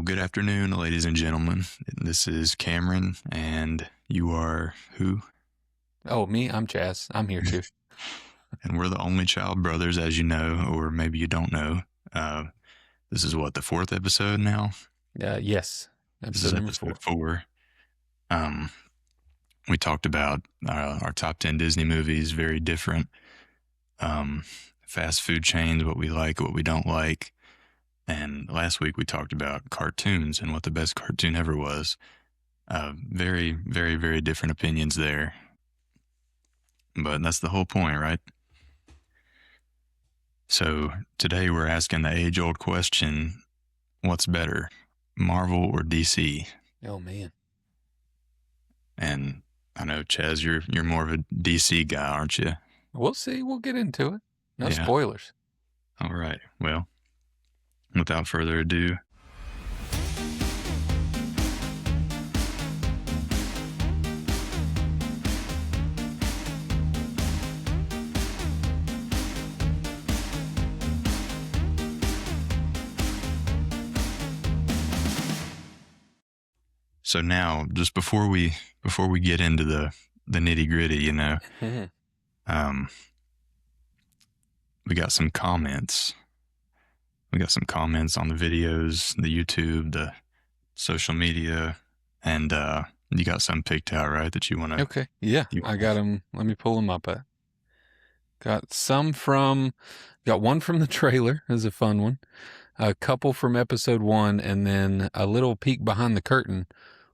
good afternoon, ladies and gentlemen. This is Cameron, and you are who? Oh, me? I'm Chaz. I'm here too. And we're the only child brothers, as you know, or maybe you don't know. This is what, the fourth episode now? Yes. This is Episode number episode 4. 4. We talked about our top 10 Disney movies, very different. Fast food chains, what we like, what we don't like. And last week we talked about cartoons and what the best cartoon ever was. Very, very, very different opinions there. But that's the whole point, right? So today we're asking the age-old question, what's better, Marvel or DC? Oh, man. And I know, Chaz, you're more of a DC guy, aren't you? We'll see. We'll get into it. No Yeah. spoilers. All right. Well, without further ado, so now, just before we get into the nitty gritty, you know, we got some comments. We got some comments on the videos, the YouTube, the social media, and you got some picked out, right? That you want to? Okay. Yeah, I got them. Let me pull them up. Got one from the trailer. It was a fun one. A couple from episode 1, and then a little peek behind the curtain.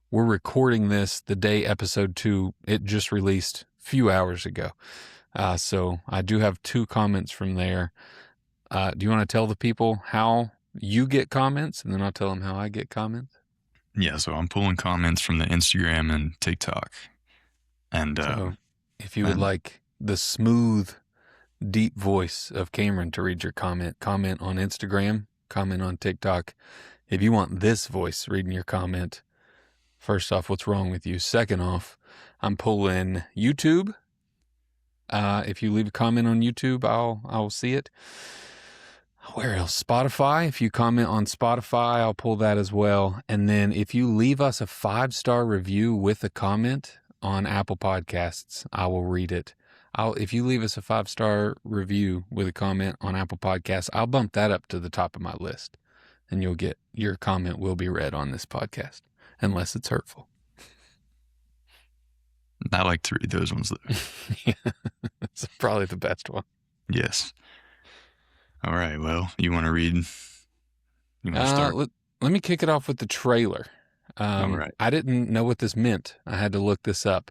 We're recording this the day episode 2, it just released a few hours ago. So I do have 2 comments from there. Do you want to tell the people how you get comments, and then I'll tell them how I get comments? Yeah, so I'm pulling comments from the Instagram and TikTok. And so if you would like the smooth, deep voice of Cameron to read your comment on Instagram, comment on TikTok. If you want this voice reading your comment, first off, what's wrong with you? Second off, I'm pulling YouTube. If you leave a comment on YouTube, I'll see it. Where else? Spotify. If you comment on Spotify, I'll pull that as well. And then if you leave us a 5-star review with a comment on Apple Podcasts, I will read it. If you leave us a 5-star review with a comment on Apple Podcasts, I'll bump that up to the top of my list, and your comment will be read on this podcast, unless it's hurtful. I like to read those ones, though. Yeah, it's probably the best one. Yes. All right. Well, you want to read? You want to start? Let me kick it off with the trailer. All right. I didn't know what this meant. I had to look this up.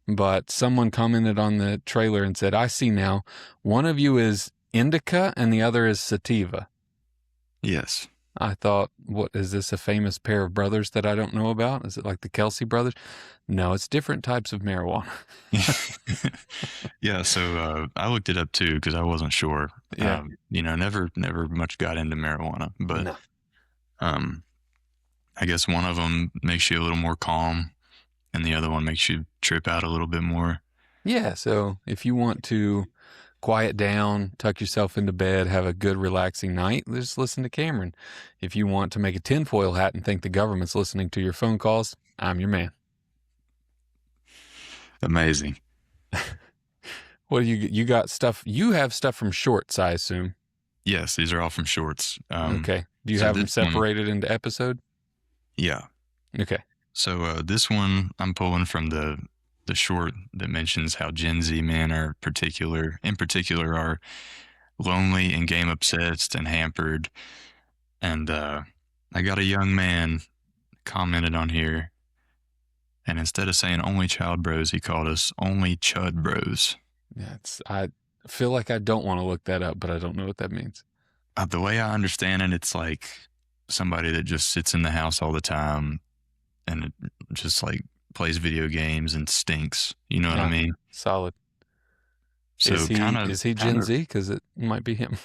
But someone commented on the trailer and said, I see now, one of you is indica and the other is sativa. Yes. I thought, what, is this a famous pair of brothers that I don't know about? Is it like the Kelsey brothers? No, it's different types of marijuana. Yeah, so I looked it up too because I wasn't sure. Yeah. Never much got into marijuana, but No. I guess one of them makes you a little more calm, and the other one makes you trip out a little bit more. Yeah, so if you want to quiet down, tuck yourself into bed, have a good relaxing night, just listen to Cameron. If you want to make a tinfoil hat and think the government's listening to your phone calls, I'm your man. Amazing. What do you got stuff? You have stuff from shorts, I assume. Yes, these are all from shorts. Okay. Do you have them separated into episode? Yeah. Okay. So this one I'm pulling from the short that mentions how Gen Z men in particular are lonely and game obsessed and hampered. And I got a young man commented on here, and instead of saying only child bros, he called us only chud bros. Yeah, I feel like I don't want to look that up, but I don't know what that means. The way I understand it, it's like somebody that just sits in the house all the time and just like plays video games and stinks. You know what I mean? Solid. So is he Gen Z? Because it might be him.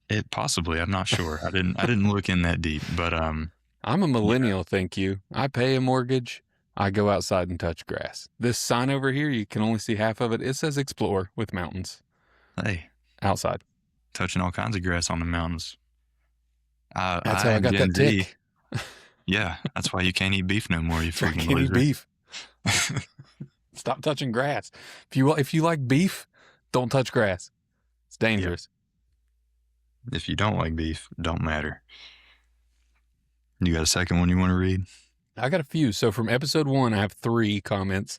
It possibly. I'm not sure. I didn't look in that deep, but I'm a millennial. Yeah. Thank you. I pay a mortgage. I go outside and touch grass. This sign over here, you can only see half of it. It says explore with mountains. Hey. Outside. Touching all kinds of grass on the mountains. That's how I got that tick. Yeah, that's why you can't eat beef no more, you That's why I freaking can't eat loser. beef. Stop touching grass. If you like beef, don't touch grass. It's dangerous. If you don't like beef, don't matter. You got a second one you want to read? I got a few. So from episode 1, I have 3 comments.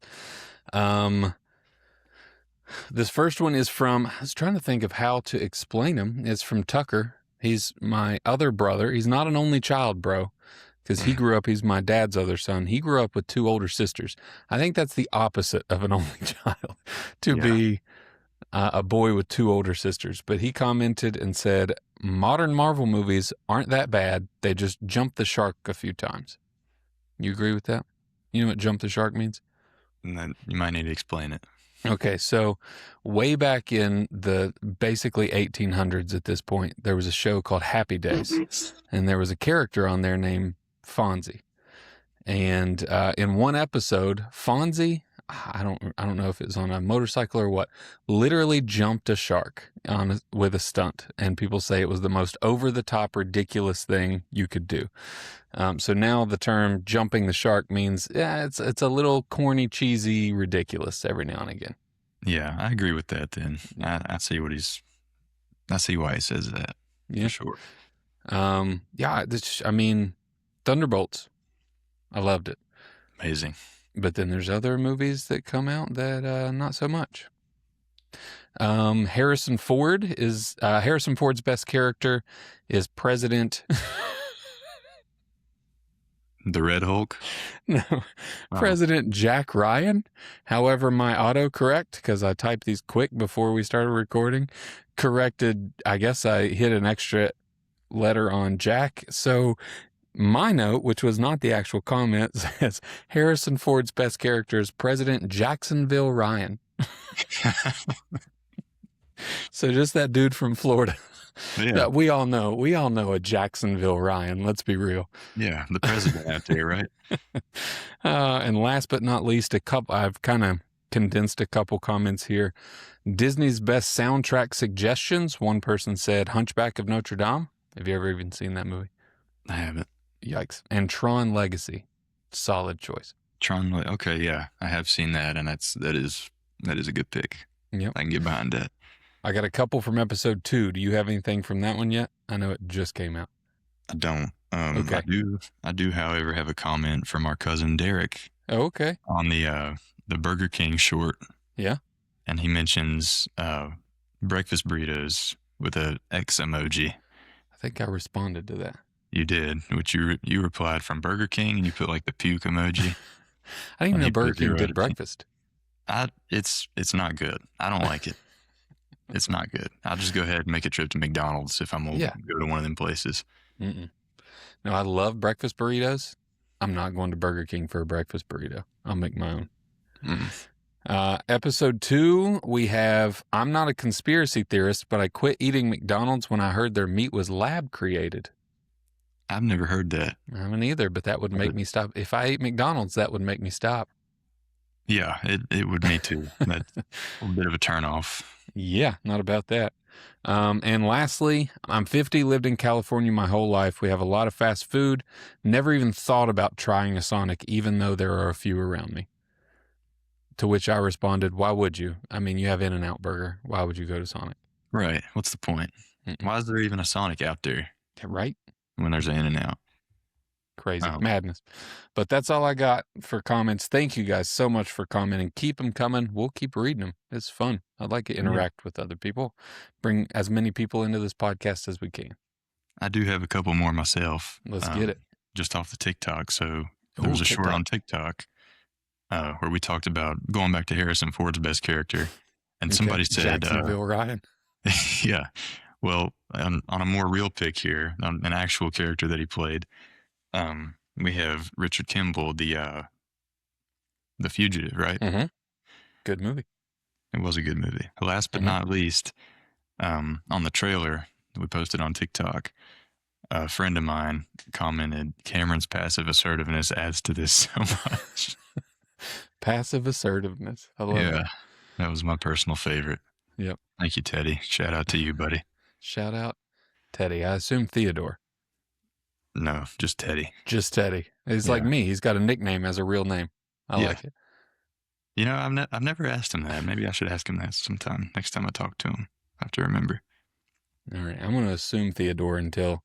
This first one is from, I was trying to think of how to explain him. It's from Tucker. He's my other brother. He's not an only child, bro, because he's my dad's other son. He grew up with 2 older sisters. I think that's the opposite of an only child, to be a boy with 2 older sisters. But he commented and said, modern Marvel movies aren't that bad. They just jumped the shark a few times. You agree with that? You know what jump the shark means? And then you might need to explain it. Okay, so way back in the basically 1800s at this point, there was a show called Happy Days, and there was a character on there named Fonzie. And in one episode, Fonzie, I don't know if it was on a motorcycle or what, literally jumped a shark with a stunt, and people say it was the most over-the-top, ridiculous thing you could do. So now the term "jumping the shark" means it's a little corny, cheesy, ridiculous every now and again. Yeah, I agree with that. Then I see I see why he says that. Yeah, for sure. I mean, Thunderbolts. I loved it. Amazing. But then there's other movies that come out that not so much. Harrison Ford's best character is President. The Red Hulk? No, President Jack Ryan. However, my autocorrect, because I typed these quick before we started recording, corrected, I guess I hit an extra letter on Jack. So my note, which was not the actual comment, says Harrison Ford's best character is President Jacksonville Ryan. So just that dude from Florida. Yeah. We all know a Jacksonville Ryan. Let's be real. Yeah, the president out there, right? And last but not least, I've kind of condensed a couple comments here. Disney's best soundtrack suggestions. One person said Hunchback of Notre Dame. Have you ever even seen that movie? I haven't. Yikes. And Tron Legacy. Solid choice. Okay, yeah. I have seen that, and that is a good pick. Yep. I can get behind that. I got a couple from episode 2. Do you have anything from that one yet? I know it just came out. I don't. Okay. I do, however, have a comment from our cousin Derek. Oh, okay. On the Burger King short. Yeah. And he mentions breakfast burritos with a X emoji. I think I responded to that. You did, which you replied from Burger King, and you put like the puke emoji. I didn't even know Burger King did breakfast. It's not good. I don't like it. It's not good. I'll just go ahead and make a trip to McDonald's if I'm going to go to one of them places. No, I love breakfast burritos. I'm not going to Burger King for a breakfast burrito. I'll make my own. Episode 2, we have, I'm not a conspiracy theorist, but I quit eating McDonald's when I heard their meat was lab created. I've never heard that. I haven't either, but that would make me stop. If I ate McDonald's, that would make me stop. Yeah, it would me too. That's a bit of a turnoff. Yeah, not about that. And lastly, I'm 50, lived in California my whole life. We have a lot of fast food. Never even thought about trying a Sonic, even though there are a few around me. To which I responded, why would you? I mean, you have In-N-Out Burger. Why would you go to Sonic? Right. What's the point? Why is there even a Sonic out there? Right. When there's an In-N-Out. Crazy madness. But that's all I got for comments. Thank you guys so much for commenting. Keep them coming. We'll keep reading them. It's fun. I'd like to interact with other people. Bring as many people into this podcast as we can. I do have a couple more myself. Let's get it. Just off the TikTok. So there was a short on TikTok where we talked about going back to Harrison Ford's best character. And somebody said... Jacksonville Ryan. Yeah. Well, on a more real pick here, on an actual character that he played, we have Richard Kimball, the Fugitive, right? Mm-hmm. Good movie. It was a good movie. Last but not least, on the trailer that we posted on TikTok, a friend of mine commented, Cameron's passive assertiveness adds to this so much. Passive assertiveness. I love it. That was my personal favorite. Yep. Thank you, Teddy. Shout out to you, buddy. Shout out, Teddy. I assume Theodore. No, just Teddy. Just Teddy. He's like me. He's got a nickname as a real name. I like it. You know, I've never asked him that. Maybe I should ask him that sometime. Next time I talk to him, I have to remember. All right, I'm going to assume Theodore until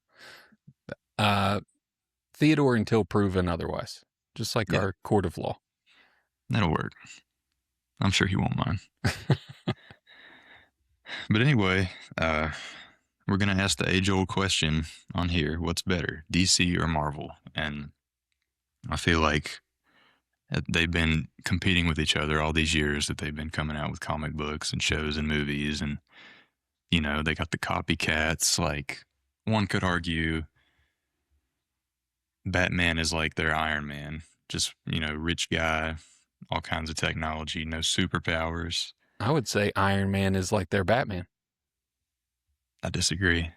proven otherwise. Just like our court of law. That'll work. I'm sure he won't mind. But anyway, we're going to ask the age-old question on here. What's better, DC or Marvel? And I feel like they've been competing with each other all these years that they've been coming out with comic books and shows and movies. And, you know, they got the copycats. Like, one could argue Batman is like their Iron Man. Just, you know, rich guy, all kinds of technology, no superpowers. I would say Iron Man is like their Batman. I disagree.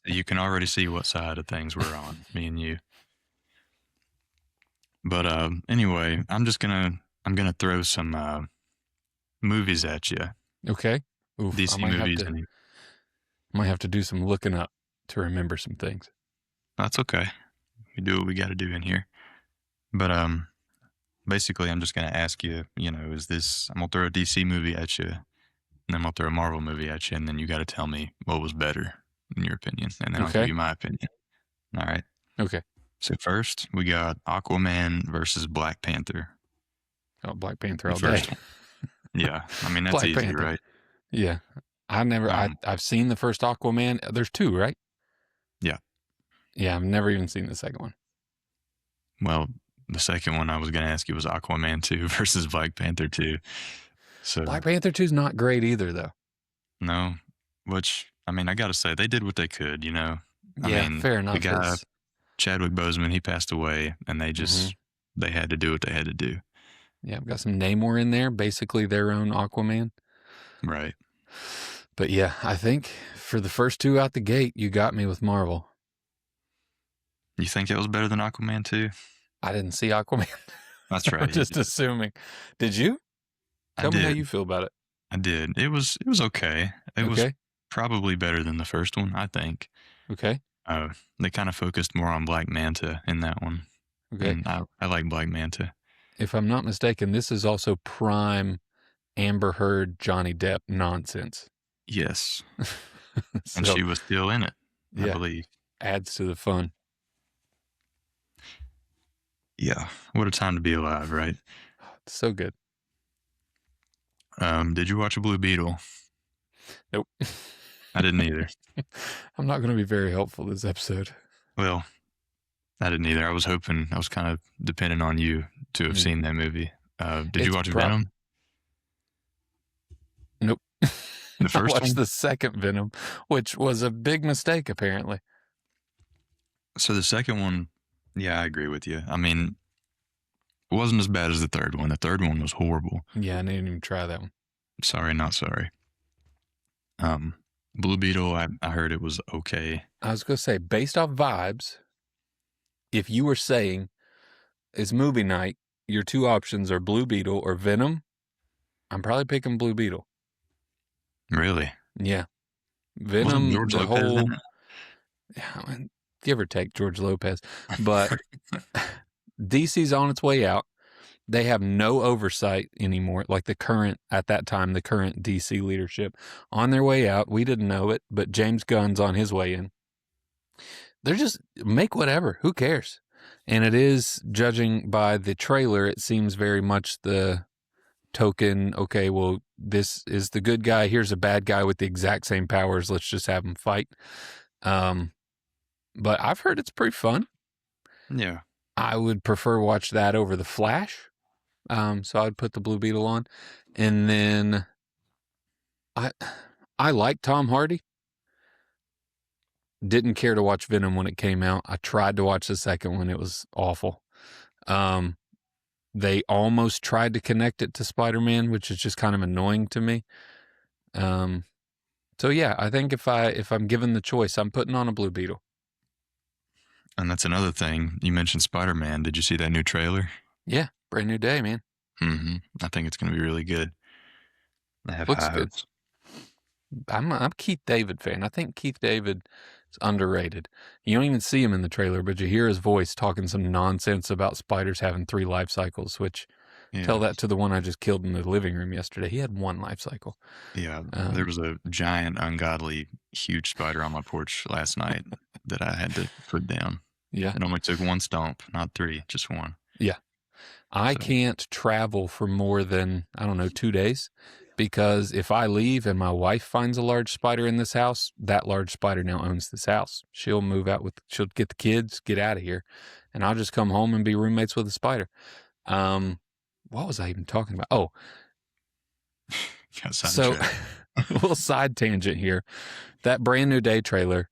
You can already see what side of things we're on, me and you. But anyway, I'm gonna throw some movies at you. Okay. Oof, DC movies. I might have to do some looking up to remember some things. That's okay. We do what we got to do in here. But basically, I'm just gonna ask you. You know, I'm gonna throw a DC movie at you, and then I'm gonna throw a Marvel movie at you, and then you got to tell me what was better in your opinion, and then I'll give you my opinion. All right. Okay. So first, we got Aquaman versus Black Panther. Oh, Black Panther all day. Yeah, I mean, that's easy, Panther. Right? Yeah. I've seen the first Aquaman. There's two, right? Yeah. Yeah, I've never even seen the second one. Well, the second one I was going to ask you was Aquaman 2 versus Black Panther 2. So Black Panther 2 is not great either, though. No, which, I mean, I got to say, they did what they could, you know? I mean, fair enough. The guy, Chadwick Boseman, he passed away, and they just, they had to do what they had to do. Yeah, I've got some Namor in there, basically their own Aquaman. Right. But yeah, I think for the first two out the gate, you got me with Marvel. You think it was better than Aquaman 2? I didn't see Aquaman. That's right. I'm just assuming. Did you? Tell me how you feel about it. I did. It was okay. It was probably better than the first one, I think. Okay. They kind of focused more on Black Manta in that one. Okay. And I like Black Manta. If I'm not mistaken, this is also prime Amber Heard, Johnny Depp nonsense. Yes. And she was still in it, I believe. Adds to the fun. Yeah. What a time to be alive, right? So good. Did you watch Blue Beetle? Nope. I didn't either. I'm not going to be very helpful this episode. Well, I didn't either. I was kind of depending on you to have seen that movie. Did you watch Venom? Nope. The first I watched the second Venom, which was a big mistake, apparently. So the second one, yeah, I agree with you. I mean, it wasn't as bad as the third one. The third one was horrible. Yeah, I didn't even try that one. Sorry, not sorry. Blue Beetle, I heard it was okay. I was going to say, based off vibes, if you were saying it's movie night, your two options are Blue Beetle or Venom, I'm probably picking Blue Beetle. Really? Yeah. Venom, George Lopez in it? Give or take George Lopez. But DC's on its way out. They have no oversight anymore. Like at that time, the current DC leadership on their way out. We didn't know it, but James Gunn's on his way in. They're just make whatever. Who cares? And it is, judging by the trailer, it seems very much the token, okay, well, this is the good guy. Here's a bad guy with the exact same powers. Let's just have him fight. But I've heard it's pretty fun. Yeah. I would prefer watch that over The Flash. So I'd put the Blue Beetle on. And then I like Tom Hardy. Didn't care to watch Venom when it came out. I tried to watch the second one. It was awful. They almost tried to connect it to Spider-Man, which is just kind of annoying to me. So yeah, I think if I'm given the choice, I'm putting on a Blue Beetle. And that's another thing. You mentioned Spider-Man. Did you see that new trailer? Yeah, brand new day, man. Mm-hmm. I think it's going to be really good. I have Looks good. I'm a Keith David fan. I think Keith David is It's underrated. You don't even see him in the trailer, but you hear his voice talking some nonsense about spiders having 3 life cycles, which tell Yeah. that to the one I just killed in the living room yesterday. He had 1 life cycle. Yeah. There was a giant, ungodly, huge spider on my porch last night that I had to put down. Yeah. It only took 1 stomp, not 3, just 1. Yeah. I So, can't travel for more than, 2 days, because if I leave and my wife finds a large spider in this house, that large spider now owns this house. She'll she'll get the kids, get out of here, and I'll just come home and be roommates with the spider. What was I even talking about? Oh, got so sidetracked. a little side tangent here. That Brand New Day trailer,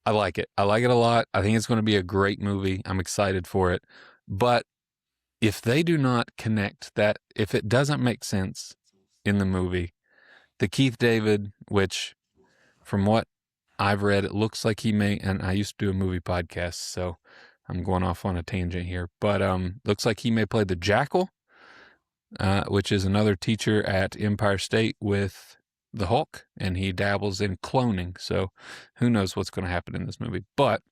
I like it. I like it a lot. I think it's going to be a great movie. I'm excited for it. But if they do not connect that, if it doesn't make sense in the movie, the Keith David, which from what I've read, it looks like he may, and I used to do a movie podcast, so I'm going off on a tangent here, but looks like he may play the Jackal, which is another teacher at Empire State with the Hulk, and he dabbles in cloning, so who knows what's going to happen in this movie. But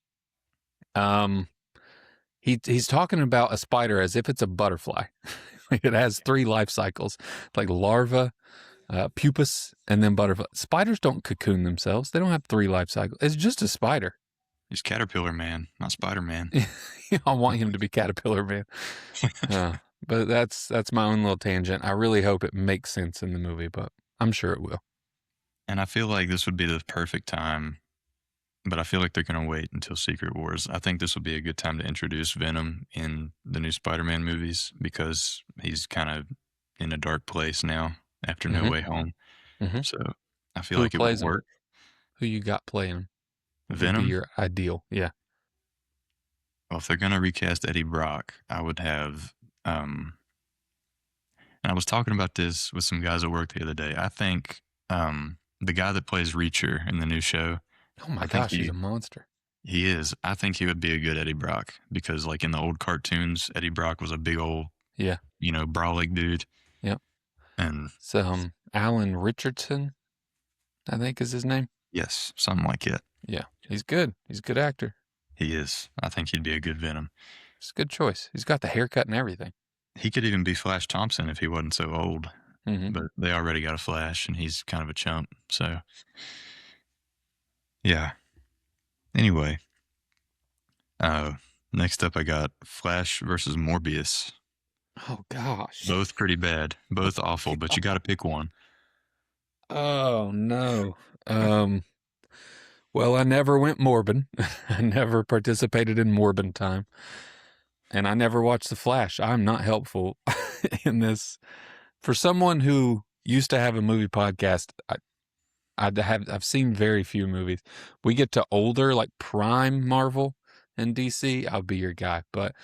he's talking about a spider as if it's a butterfly. It has 3 life cycles, like larva, pupus, and then butterfly. Spiders don't cocoon themselves. They don't have 3 life cycles. It's just a spider. He's Caterpillar Man, not Spider Man. I want him to be Caterpillar Man. But that's my own little tangent. I really hope it makes sense in the movie, but I'm sure it will. And I feel like this would be the perfect time, but I feel like they're going to wait until Secret Wars. I think this would be a good time to introduce Venom in the new Spider-Man movies, because he's kind of in a dark place now after No Way Home. So I feel like it would work. Who you got playing? Venom? Would be your ideal, yeah. Well, if they're going to recast Eddie Brock, I would have, and I was talking about this with some guys at work the other day. I think the guy that plays Reacher in the new show, oh my gosh, he's a monster. He is. I think he would be a good Eddie Brock, because like in the old cartoons, Eddie Brock was a big old, brolic dude. Yep. And so Alan Richardson, I think is his name. Yes, something like it. Yeah, he's good. He's a good actor. He is. I think he'd be a good Venom. It's a good choice. He's got the haircut and everything. He could even be Flash Thompson if he wasn't so old. But they already got a Flash, and he's kind of a chump. So, yeah. Anyway, next up I got Flash versus Morbius. Oh, gosh. Both pretty bad. Both awful, but you got to pick one. Oh, no. Well, I never went Morbin. I never participated in Morbin time. And I never watched The Flash. I'm not helpful in this. For someone who used to have a movie podcast, I've seen very few movies. We get to older, like prime Marvel and DC, I'll be your guy. But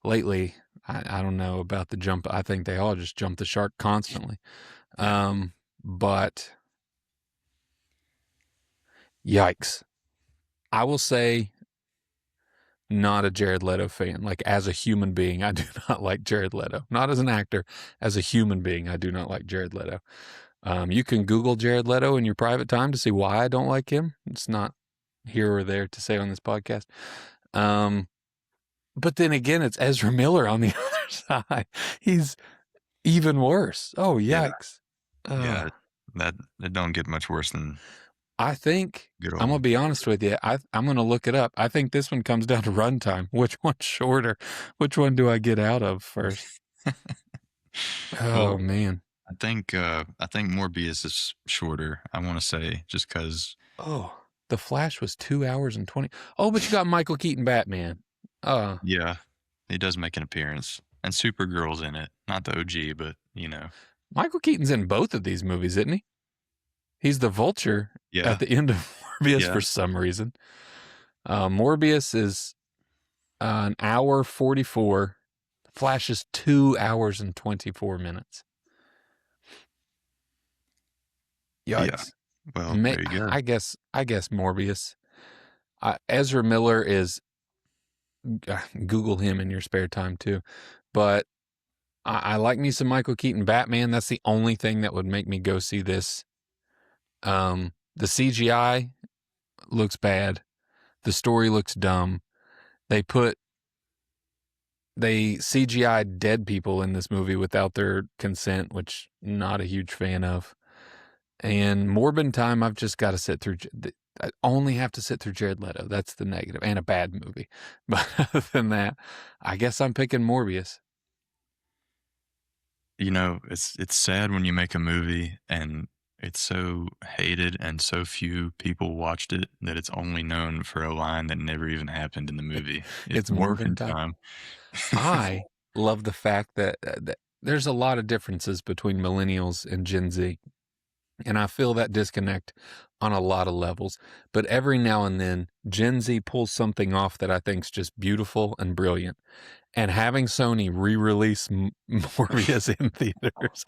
lately, I don't know about the jump. I think they all just jump the shark constantly. But yikes. I will say, not a Jared Leto fan. Like, as a human being, I do not like Jared Leto. Not as an actor, as a human being, I do not like Jared Leto. You can Google Jared Leto in your private time to see why I don't like him. It's not here or there to say on this podcast. But then again, it's Ezra Miller on the other side. He's even worse. Oh, yikes. Yeah, that don't get much worse than... I think, I'm going to be honest with you, I'm going to look it up. I think this one comes down to runtime. Which one's shorter? Which one do I get out of first? Man. I think Morbius is shorter, I want to say, just because... Oh, The Flash was 2 hours and 20... Oh, but you got Michael Keaton Batman. Yeah, he does make an appearance. And Supergirl's in it. Not the OG, but, Michael Keaton's in both of these movies, isn't he? He's the Vulture at the end of Morbius for some reason. Morbius is an hour 44. Flash is 2 hours and 24 minutes. Yikes. Yeah. Well, there you go. I guess Morbius. Ezra Miller is... Google him in your spare time too. But I like me some Michael Keaton Batman. That's the only thing that would make me go see this. The CGI looks bad. The story looks dumb. They CGI'd dead people in this movie without their consent, which not a huge fan of. And Morbid Time, I've just got to sit through. I only have to sit through Jared Leto. That's the negative, and a bad movie. But other than that, I guess I'm picking Morbius. You know, it's sad when you make a movie and it's so hated and so few people watched it that it's only known for a line that never even happened in the movie. It's Morbid Time. I love the fact that there's a lot of differences between millennials and Gen Z. And I feel that disconnect on a lot of levels. But every now and then, Gen Z pulls something off that I think is just beautiful and brilliant. And having Sony re-release Morbius in theaters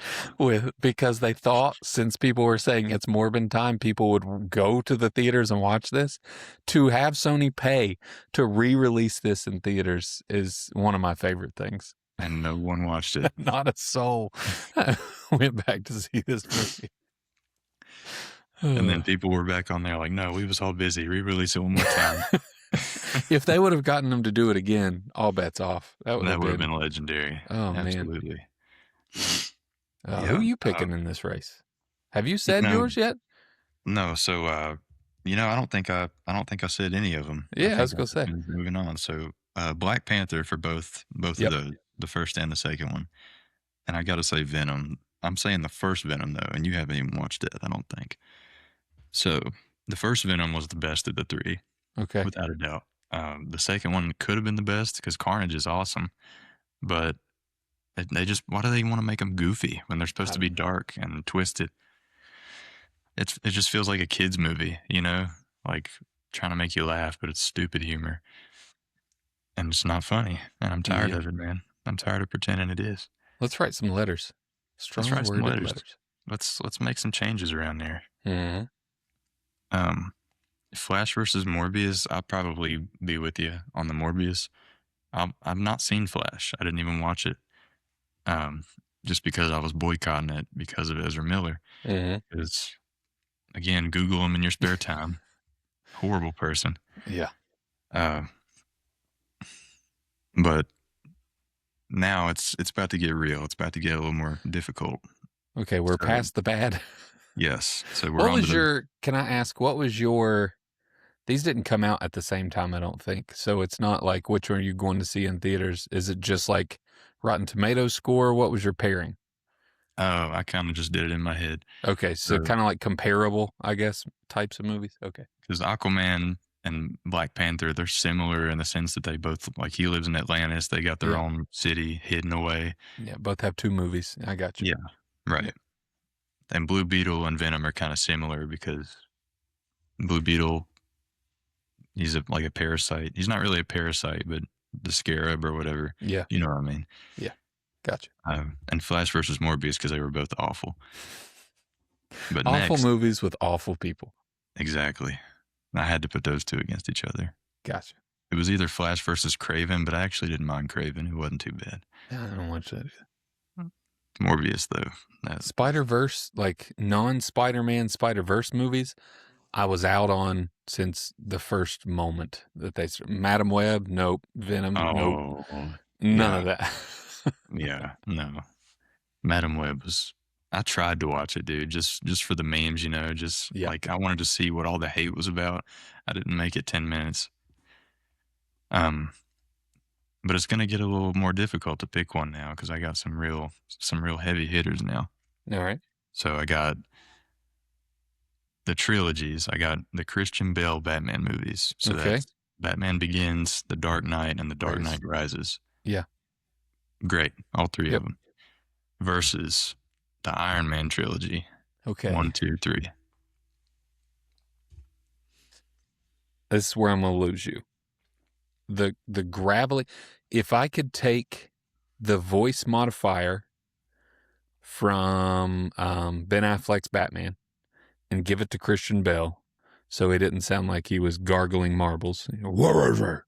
because they thought, since people were saying it's Morbid Time, people would go to the theaters and watch this. To have Sony pay to re-release this in theaters is one of my favorite things. And no one watched it. Not a soul went back to see this movie. And then people were back on there like, no, we was all busy. Re-release it one more time. If they would have gotten them to do it again, all bets off. That would have been legendary. Oh, absolutely. Man. Who are you picking in this race? Have you said yours yet? No. So, I don't think I said any of them. Yeah, I was gonna say. Moving on. So, Black Panther for both of those, the first and the second one. And I got to say Venom. I'm saying the first Venom though, and you haven't even watched it, I don't think. So the first Venom was the best of the three. Okay. Without a doubt. The second one could have been the best because Carnage is awesome, but why do they want to make them goofy when they're supposed to be dark and twisted? It just feels like a kid's movie, like trying to make you laugh, but it's stupid humor. And it's not funny. And I'm tired of it, man. I'm tired of pretending it is. Let's write some letters. Strong Let's write some letters. Let's make some changes around there. Mm-hmm. Flash versus Morbius, I'll probably be with you on the Morbius. I've not seen Flash. I didn't even watch it. Just because I was boycotting it because of Ezra Miller. Mm-hmm. Because, again, Google him in your spare time. Horrible person. Yeah. But now it's about to get real. It's about to get a little more difficult. Okay, we're past the bad. Yes. So we're can I ask, what was your, these didn't come out at the same time, I don't think. So it's not like, which one are you going to see in theaters? Is it just like Rotten Tomatoes score? What was your pairing? Oh, I kind of just did it in my head. Okay. So kind of like comparable, I guess, types of movies. Okay. Because Aquaman and Black Panther, they're similar in the sense that they both, like, he lives in Atlantis. They got their own city hidden away. Yeah. Both have two movies. I got you. Yeah. Right. Yeah. And Blue Beetle and Venom are kind of similar because Blue Beetle, he's like a parasite. He's not really a parasite, but the scarab or whatever. Yeah. You know what I mean? Yeah. Gotcha. And Flash versus Morbius because they were both awful. But awful movies with awful people. Exactly. I had to put those two against each other. Gotcha. It was either Flash versus Craven, but I actually didn't mind Craven. It wasn't too bad. Yeah, I don't watch that either. Morbius, though. Spider-Verse, like non-Spider-Man Spider-Verse movies, I was out on since the first moment that they Madam Web, nope. Venom, nope. None of that. Yeah, no. Madam Web was, I tried to watch it, dude, just for the memes, like I wanted to see what all the hate was about. I didn't make it 10 minutes. But it's going to get a little more difficult to pick one now because I got some real heavy hitters now. All right. So I got the trilogies. I got the Christian Bale Batman movies. So that's Batman Begins, The Dark Knight, and The Dark Knight Rises. Yeah. Great. All three of them. Versus the Iron Man trilogy. Okay. 1, 2, 3. This is where I'm going to lose you. The gravelly, if I could take the voice modifier from Ben Affleck's Batman and give it to Christian Bale so it didn't sound like he was gargling marbles. Where is it?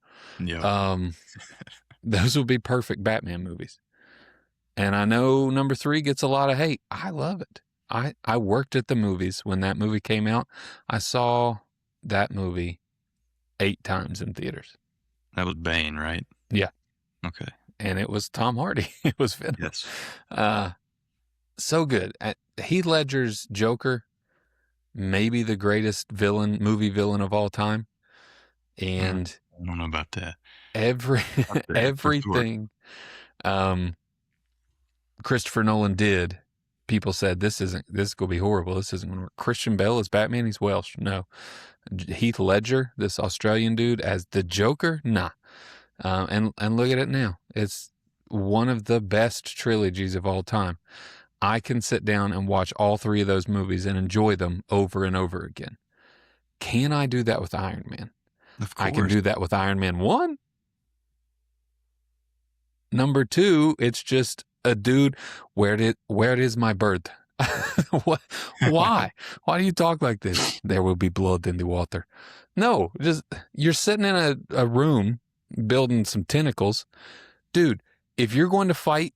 Yeah. Those would be perfect Batman movies. And I know number 3 gets a lot of hate. I love it. I worked at the movies when that movie came out. I saw that movie 8 times in theaters. That was Bane, right? Yeah. Okay. And it was Tom Hardy. It was Venom. Yes. So good. Heath Ledger's Joker, maybe the greatest movie villain of all time. And I don't know about that. everything Christopher Nolan did, people said this is gonna be horrible. This isn't gonna work. Christian Bale as Batman, he's Welsh. No. Heath Ledger, this Australian dude, as the Joker, nah. And look at it now. It's one of the best trilogies of all time. I can sit down and watch all 3 of those movies and enjoy them over and over again. Can I do that with Iron Man? Of course. I can do that with Iron Man 1. Number 2, it's just a dude. Where it is my birth? What? Why? Why do you talk like this? There will be blood in the water. No, just you're sitting in a room building some tentacles. Dude, if you're going to fight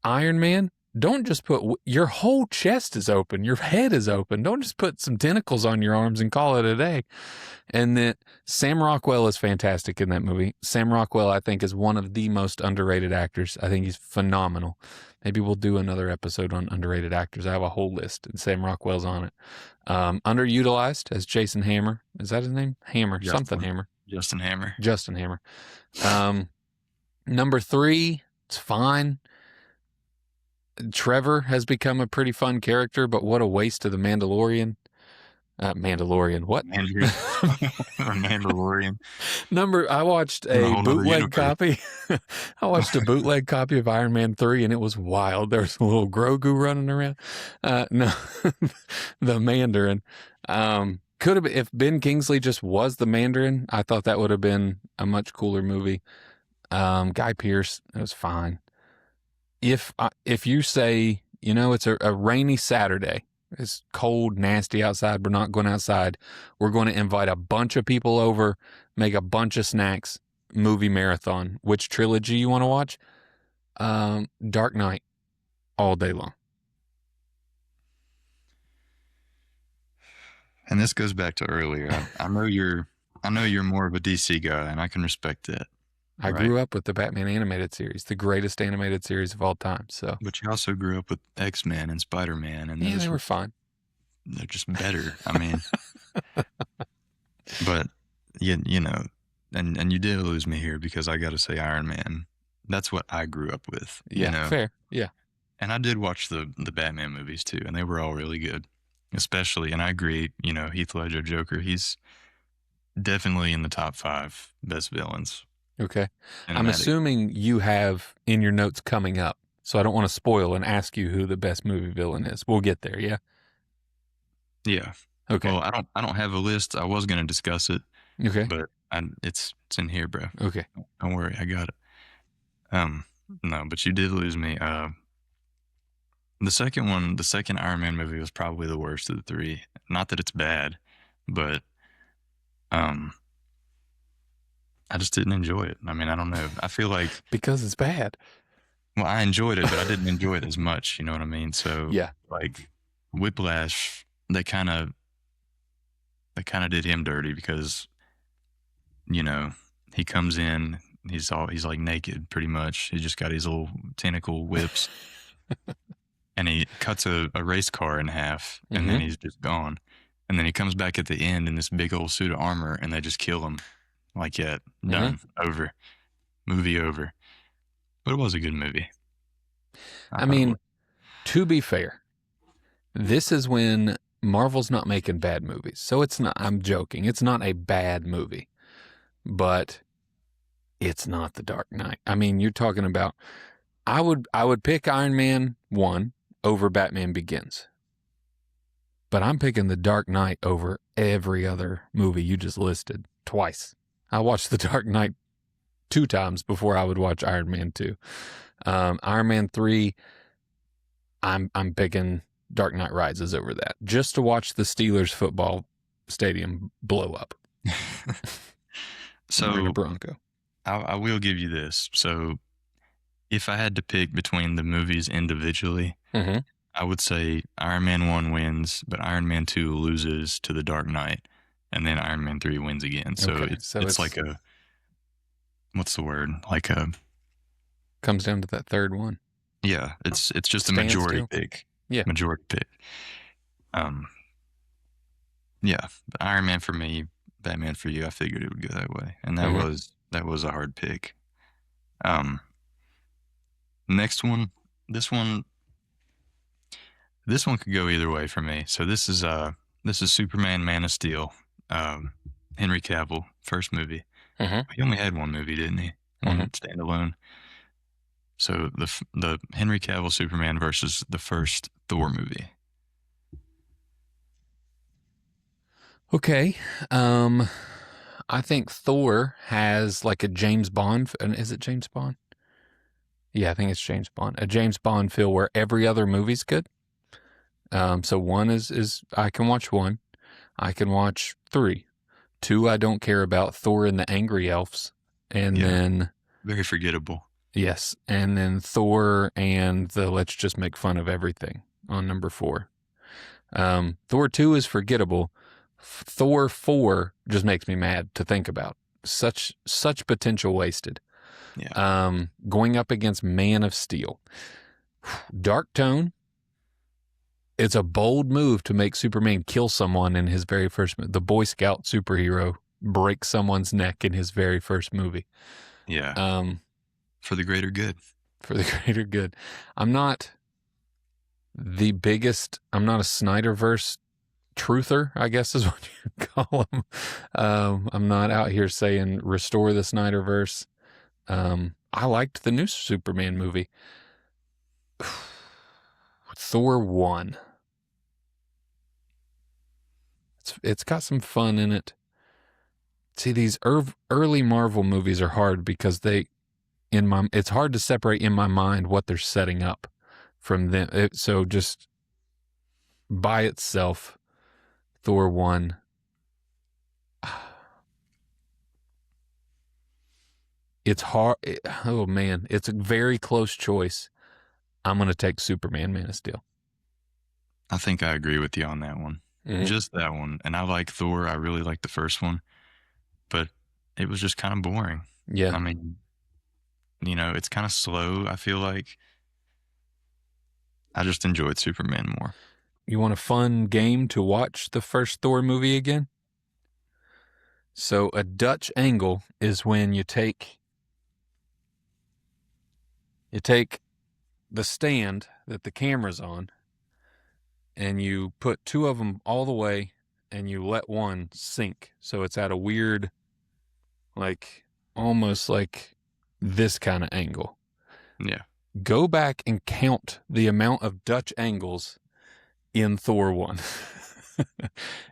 Iron Man, don't just put your whole chest is open, your head is open. Don't just put some tentacles on your arms and call it a day. And then Sam Rockwell is fantastic in that movie. Sam Rockwell, I think, is one of the most underrated actors. I think he's phenomenal. Maybe we'll do another episode on underrated actors. I have a whole list, and Sam Rockwell's on it. Underutilized as Jason Hammer. Is that his name? Hammer. Something Hammer. Justin Hammer. Justin Hammer. Number 3, it's fine. Trevor has become a pretty fun character, but what a waste of the Mandalorian. Mandalorian, what? Mandalorian. I watched a bootleg copy. I watched a bootleg copy of Iron Man 3, and it was wild. There was a little Grogu running around. No, the Mandarin. Could have, if Ben Kingsley just was the Mandarin, I thought that would have been a much cooler movie. Guy Pearce, it was fine. If you say, it's a rainy Saturday, it's cold, nasty outside, we're not going outside, we're going to invite a bunch of people over, make a bunch of snacks, movie marathon. Which trilogy you want to watch? Dark Knight, all day long. And this goes back to earlier. I know you're more of a DC guy, and I can respect that. I grew up with the Batman animated series, the greatest animated series of all time. So, but you also grew up with X-Men and Spider-Man, and yeah, they were fine. They're just better. I mean, but and you did lose me here because I got to say Iron Man. That's what I grew up with. Yeah, fair. Yeah, and I did watch the Batman movies too, and they were all really good. Especially, and I agree. Heath Ledger Joker. He's definitely in the top 5 best villains. Okay. I'm assuming you have in your notes coming up, so I don't want to spoil and ask you who the best movie villain is. We'll get there, yeah? Yeah. Okay. Well, I don't have a list. I was going to discuss it. Okay. But it's in here, bro. Okay. Don't worry, I got it. No, but you did lose me. The second Iron Man movie was probably the worst of the 3. Not that it's bad, but I just didn't enjoy it. I mean, I don't know. I feel like because it's bad. Well, I enjoyed it, but I didn't enjoy it as much. You know what I mean? So yeah, like Whiplash, they kind of did him dirty because he comes in, he's like naked pretty much. He just got his little tentacle whips, and he cuts a race car in half, and then he's just gone. And then he comes back at the end in this big old suit of armor, and they just kill him. Like, yeah, done, over, movie over. But it was a good movie. I mean, to be fair, this is when Marvel's not making bad movies. So it's not, I'm joking, it's not a bad movie. But it's not The Dark Knight. I mean, you're talking about, I would pick Iron Man 1 over Batman Begins. But I'm picking The Dark Knight over every other movie you just listed twice. I watched The Dark Knight 2 times before I would watch Iron Man 2. Iron Man 3, I'm picking Dark Knight Rises over that, just to watch the Steelers football stadium blow up. So Bronco. I will give you this. So if I had to pick between the movies individually, I would say Iron Man 1 wins, but Iron Man 2 loses to The Dark Knight. and then Iron Man 3 wins again. So Okay, so it's like a, what's the word? Like a, comes down to that third one. yeah, it's just a majority Standstill. pick. Yeah. Majority pick. Yeah, Iron Man for me, Batman for you. I figured it would go that way, and that was a hard pick. Um, next one, this one, this one could go either way for me. So this is Superman, Man of Steel, Henry Cavill, first movie. He only had one movie, didn't he? One standalone. So the Henry Cavill Superman versus the first Thor movie. Okay. I think Thor has like a James Bond. And is it James Bond? Yeah, I think it's James Bond. A James Bond feel where every other movie's good. So one is I can watch one. I can watch 3. 2 I don't care about. Thor and the Angry Elves. And then very forgettable. Yes. And then Thor and the Let's Just Make Fun of Everything on number 4. Thor 2 is forgettable. Thor 4 just makes me mad to think about. Such potential wasted. Yeah. Going up against Man of Steel. Dark tone. It's a bold move to make Superman kill someone in his very first movie. The Boy Scout superhero breaks someone's neck in his very first movie. Yeah. For the greater good. For the greater good. I'm not a Snyderverse truther, I guess is what you call him. I'm not out here saying restore the Snyderverse. I liked the new Superman movie. Thor 1. It's got some fun in it. See, these early Marvel movies are hard because it's hard to separate in my mind what they're setting up from them. So just by itself, Thor 1. It's hard. Oh man, it's a very close choice. I'm going to take Superman, Man of Steel. I think I agree with you on that one. Mm-hmm. Just that one. And I like Thor. I really like the first one, but it was just kind of boring. Yeah. I mean, it's kind of slow. I feel like I just enjoyed Superman more. You want a fun game to watch the first Thor movie again? So a Dutch angle is when you take the stand that the camera's on and you put 2 of them all the way and you let one sink. So it's at a weird, like almost like this kind of angle. Yeah. Go back and count the amount of Dutch angles in Thor 1.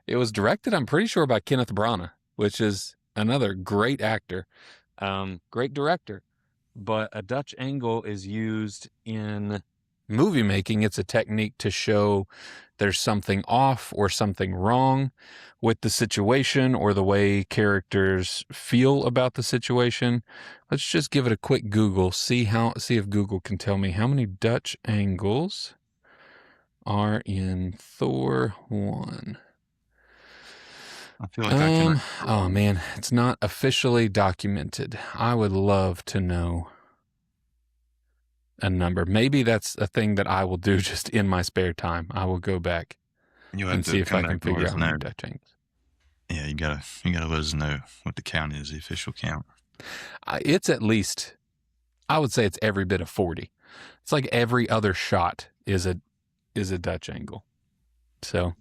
It was directed, I'm pretty sure, by Kenneth Branagh, which is another great actor, great director. But a Dutch angle is used in movie making. It's a technique to show there's something off or something wrong with the situation or the way characters feel about the situation. Let's just give it a quick Google, see if Google can tell me how many Dutch angles are in Thor 1. I feel like I can. Oh man, it's not officially documented. I would love to know a number. Maybe that's a thing that I will do just in my spare time. I will go back and see if I can figure out how many Dutch angles. Yeah, you gotta let us know what the count is, the official count. It's at least, I would say it's every bit of 40. It's like every other shot is a Dutch angle. So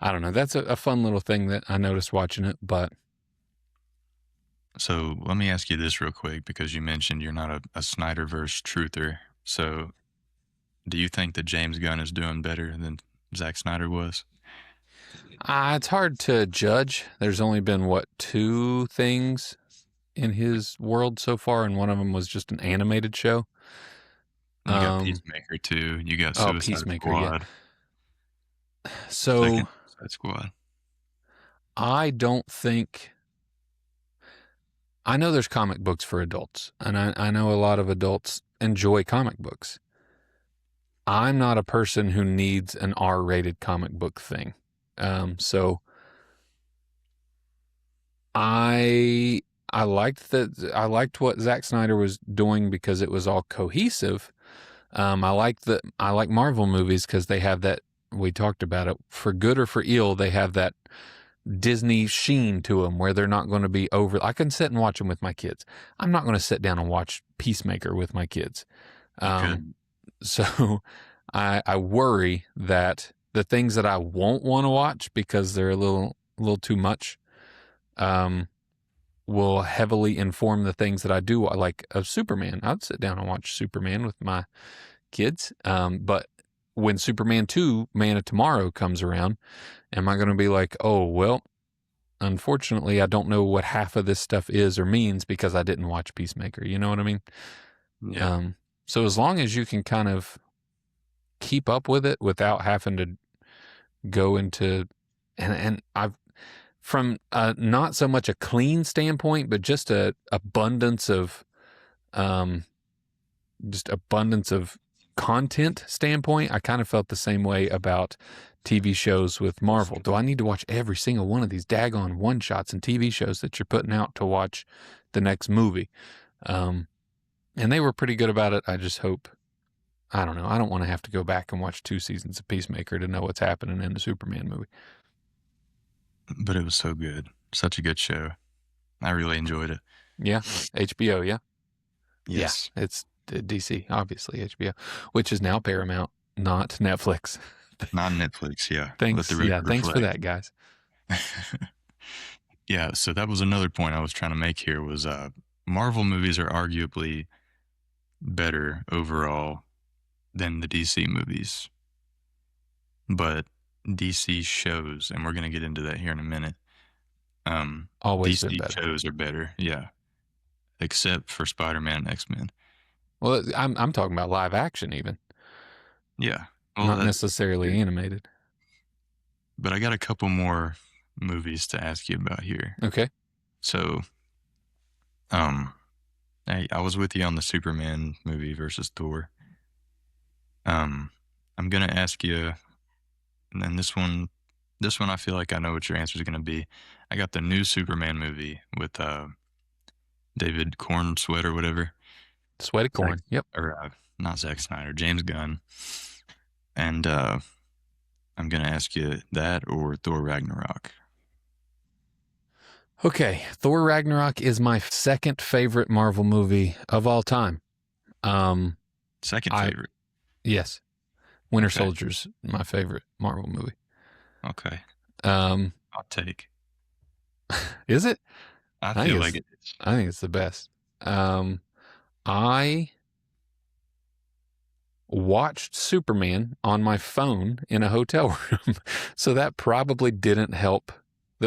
I don't know. That's a fun little thing that I noticed watching it, but. So let me ask you this real quick, because you mentioned you're not a Snyderverse truther. So do you think that James Gunn is doing better than Zack Snyder was? It's hard to judge. There's only been, 2 things in his world so far, and one of them was just an animated show. You got Peacemaker too. You got Suicide Squad. Yeah. So Suicide Squad. I don't think. I know there's comic books for adults, and I know a lot of adults enjoy comic books. I'm not a person who needs an R-rated comic book thing. So I I liked that. I liked what Zack Snyder was doing because it was all cohesive. I like Marvel movies because they have that. We talked about it, for good or for ill. They have that Disney sheen to them where they're not going to be over. I can sit and watch them with my kids. I'm not going to sit down and watch Peacemaker with my kids. You could. So I worry that the things that I won't want to watch because they're a little too much, um, will heavily inform the things that I do. Like of Superman, I'd sit down and watch Superman with my kids. But when Superman 2, Man of Tomorrow comes around, am I going to be like, oh, well, unfortunately, I don't know what half of this stuff is or means because I didn't watch Peacemaker. You know what I mean? Yeah. So as long as you can kind of keep up with it without having to go into, and I've, from not so much a clean standpoint, but just a abundance of, just abundance of content standpoint, I kind of felt the same way about TV shows with Marvel. Do I need to watch every single one of these daggone one-shots and TV shows that you're putting out to watch the next movie? And they were pretty good about it. I just hope, I don't know, I don't want to have to go back and watch 2 seasons of Peacemaker to know what's happening in the Superman movie. But it was so good. Such a good show. I really enjoyed it. Yeah. HBO, yeah? Yes. Yeah, it's DC, obviously, HBO, which is now Paramount, not Netflix. Not Netflix, yeah. Thanks. Thanks for that, guys. Yeah, so that was another point I was trying to make here was Marvel movies are arguably better overall than the DC movies. But DC shows, and we're going to get into that here in a minute. Always DC been better. shows are better, yeah. Except for Spider-Man and X-Men. Well, I'm talking about live action even. Yeah. Well, not necessarily animated. But I got a couple more movies to ask you about here. Okay. So, I was with you on the Superman movie versus Thor. I'm gonna ask you, and then this one I feel like I know what your answer is gonna be. I got the new Superman movie with David Corn Sweat or whatever. Sweaty Corn. Yep. Or not Zack Snyder, James Gunn. And I'm gonna ask you that or Thor Ragnarok. Okay, Thor Ragnarok is my second favorite Marvel movie of all time. Second favorite? Yes. Winter Soldier's my favorite Marvel movie. Okay. I'll take. Is it? I feel like it is. I think it's the best. I watched Superman on my phone in a hotel room, so that probably didn't help.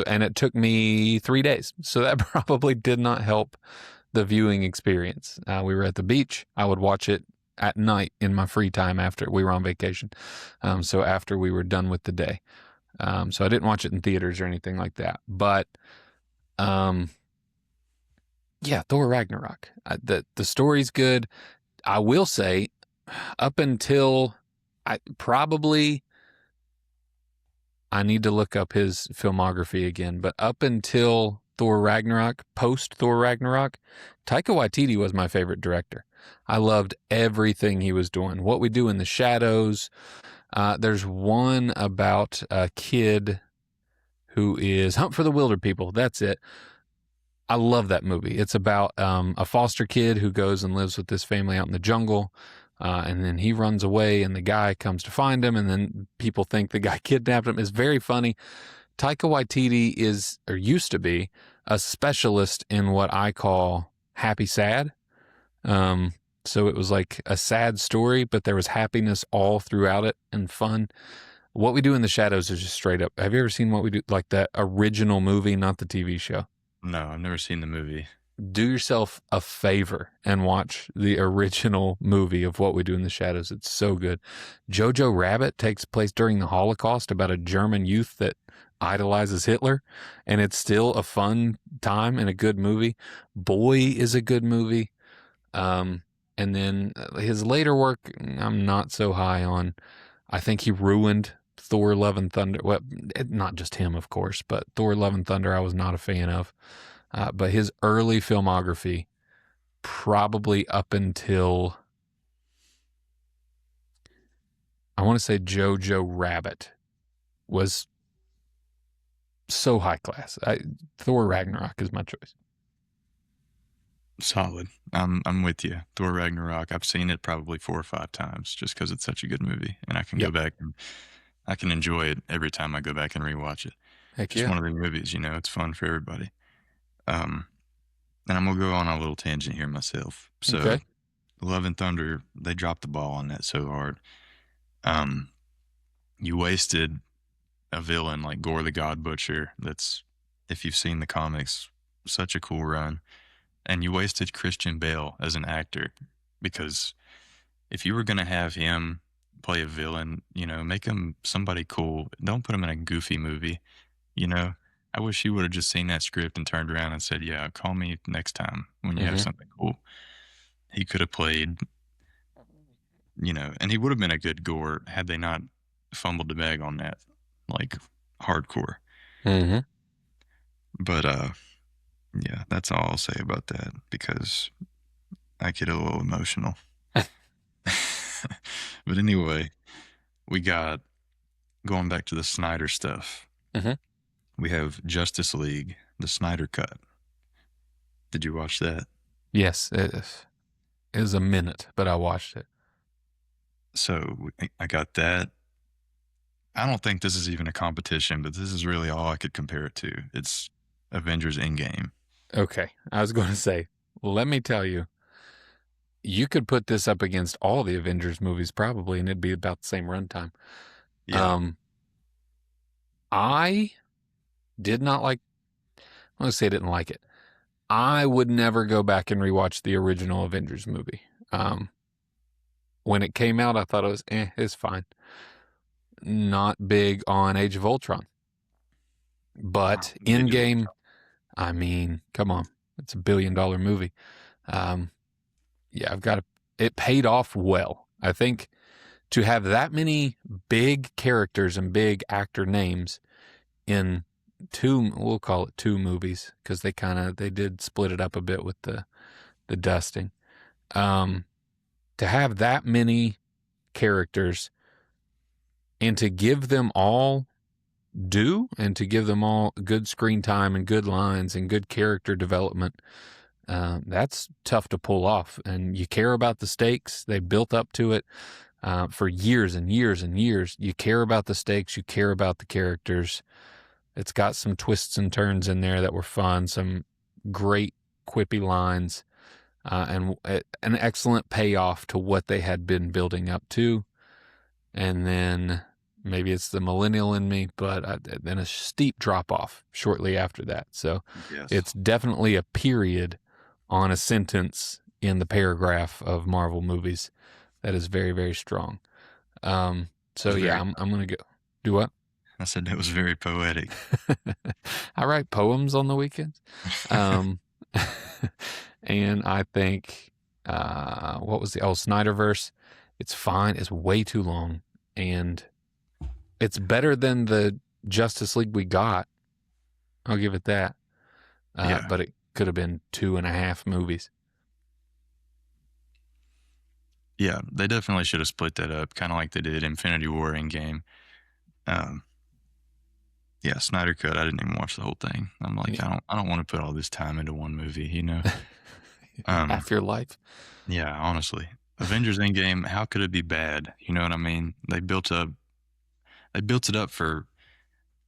And it took me 3 days, so that probably did not help the viewing experience. We were at the beach. I would watch it at night in my free time after we were on vacation. So after we were done with the day. So I didn't watch it in theaters or anything like that. But yeah, Thor Ragnarok. The story's good. I will say, up until I need to look up his filmography again, but up until Thor Ragnarok, post Thor Ragnarok, Taika Waititi was my favorite director. I loved everything he was doing. What We Do in the Shadows. There's one about a kid who is Hunt for the Wilder People. That's it. I love that movie. It's about a foster kid who goes and lives with this family out in the jungle. And then he runs away and the guy comes to find him, and then people think the guy kidnapped him. It's very funny. Taika Waititi is, or used to be, a specialist in what I call happy sad. So it was like a sad story, but there was happiness all throughout it and fun. What We Do in the Shadows is just straight up. Have you ever seen What We Do, like that original movie, not the TV show? No, I've never seen the movie. Do yourself a favor and watch the original movie of What We Do in the Shadows. It's so good. Jojo Rabbit takes place during the Holocaust about a German youth that idolizes Hitler, and it's still a fun time and a good movie. Boy is a good movie. And then his later work, I'm not so high on. I think he ruined Thor: Love and Thunder. Well, not just him, of course, but Thor: Love and Thunder I was not a fan of. But his early filmography, probably up until, I want to say Jojo Rabbit, was so high class. Thor Ragnarok is my choice. Solid. I'm with you. Thor Ragnarok. I've seen it probably 4 or 5 times just because it's such a good movie, and I can go Yep. back and I can enjoy it every time I go back and rewatch it. Heck Just yeah. one of the movies, it's fun for everybody. And I'm gonna go on a little tangent here myself. So, Okay. Love and Thunder, they dropped the ball on that so hard. You wasted a villain like Gore the God Butcher. That's, if you've seen the comics, such a cool run. And you wasted Christian Bale as an actor, because if you were going to have him play a villain, make him somebody cool. Don't put him in a goofy movie. I wish he would have just seen that script and turned around and said, yeah, call me next time when you have something cool. He could have played, and he would have been a good Gore had they not fumbled the bag on that, like, hardcore. But, yeah, that's all I'll say about that, because I get a little emotional. But anyway, we got, going back to the Snyder stuff, we have Justice League, the Snyder Cut. Did you watch that? Yes, it is a minute, but I watched it. So I got that. I don't think this is even a competition, but this is really all I could compare it to. It's Avengers Endgame. Okay. I was going to say, let me tell you, you could put this up against all the Avengers movies probably, and it'd be about the same runtime. Yeah. I did not like, I'm going to say I didn't like it. I would never go back and rewatch the original Avengers movie. When it came out, I thought it was, it's fine. Not big on Age of Ultron. But Endgame, I mean, come on. It's $1 billion movie. Yeah, it paid off well. I think to have that many big characters and big actor names in we'll call it 2 movies, because they did split it up a bit with the dusting. To have that many characters and to give them all due and to give them all good screen time and good lines and good character development, that's tough to pull off. And you care about the stakes. They built up to it for years and years and years. You care about the stakes. You care about the characters. It's got some twists and turns in there that were fun, some great quippy lines, and an excellent payoff to what they had been building up to. And then maybe it's the millennial in me, but then a steep drop off shortly after that. So It's definitely a period on a sentence in the paragraph of Marvel movies that is very, very strong. So yeah, I'm going to go. Do what? I said that was very poetic. I write poems on the weekends. And I think, what was the Snyderverse? It's fine. It's way too long. And it's better than the Justice League we got. I'll give it that. But it could have been 2.5 movies. Yeah, they definitely should have split that up, kind of like they did Infinity War Endgame. Yeah, Snyder Cut. I didn't even watch the whole thing. I'm like, I don't want to put all this time into one movie, Half your life. Yeah, honestly. Avengers Endgame, how could it be bad? You know what I mean? They built it up for,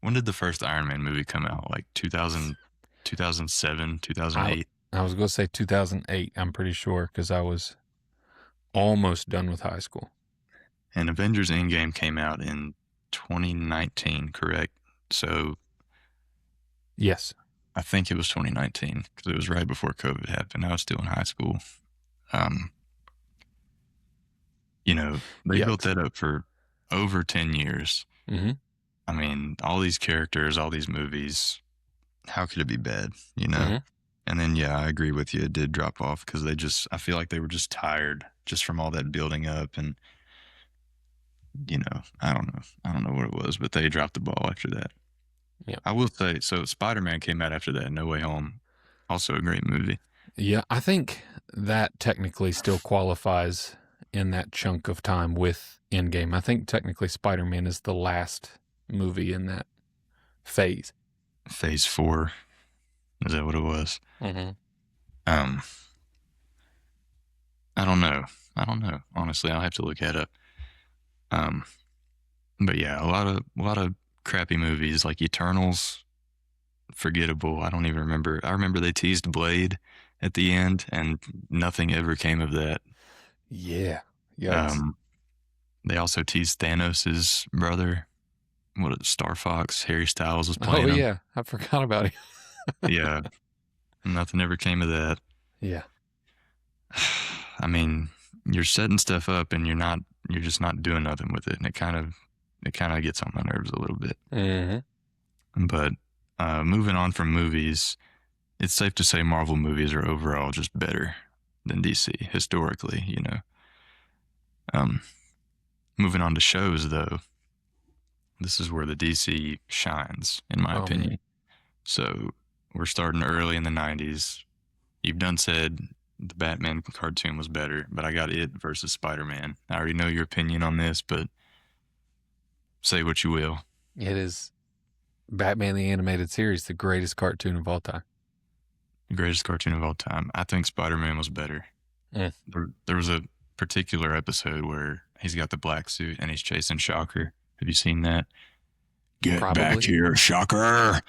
when did the first Iron Man movie come out? Like 2000, 2007, 2008? I was going to say 2008, I'm pretty sure, because I was almost done with high school. And Avengers Endgame came out in 2019, correct? So, yes, I think it was 2019 because it was right before COVID happened. I was still in high school. They built that up for over 10 years. Mm-hmm. I mean, all these characters, all these movies, how could it be bad, And then, yeah, I agree with you. It did drop off because I feel like they were just tired just from all that building up. And I don't know. I don't know what it was, but they dropped the ball after that. Yeah. I will say, so Spider-Man came out after that. No Way Home, also a great movie. Yeah, I think that technically still qualifies in that chunk of time with Endgame. I think technically Spider-Man is the last movie in that phase. Phase 4, is that what it was? Mm-hmm. Um, I don't know. Honestly, I'll have to look that up. Um, but yeah, a lot of crappy movies like Eternals, forgettable. I don't even remember. I remember they teased Blade at the end, and nothing ever came of that. Yeah. Yikes. Um, they also teased Thanos' brother. What Star Fox? Harry Styles was Oh, playing him. yeah. I forgot about it. Yeah, nothing ever came of that. Yeah. I mean, you're setting stuff up, and you're just not doing nothing with it, and it kind of gets on my nerves a little bit. Mm-hmm. But moving on from movies, it's safe to say Marvel movies are overall just better than DC historically. Um, moving on to shows, though, this is where the DC shines, in my Oh, opinion. man. So we're starting early in the 90s. You've done said the Batman cartoon was better, but I got It versus Spider-Man. I already know your opinion on this, but say what you will. It is Batman the Animated Series, the greatest cartoon of all time. The greatest cartoon of all time. I think Spider-Man was better. Mm. There was a particular episode where he's got the black suit and he's chasing Shocker. Have you seen that? Get Probably. back here, Shocker.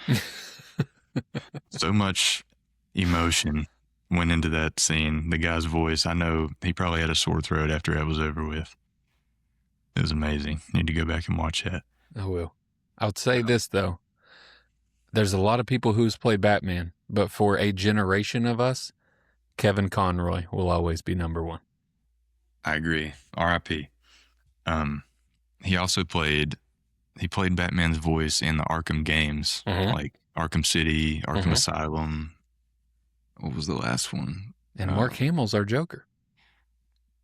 So much emotion went into that scene. The guy's voice, I know he probably had a sore throat after that was over with. It was amazing. Need to go back and watch that. I will. I would say this, though. There's a lot of people who's played Batman, but for a generation of us, Kevin Conroy will always be number one. I agree. R.I.P. He also played Batman's voice in the Arkham games, like Arkham City, Arkham Asylum. What was the last one? And Mark Hamill's our Joker.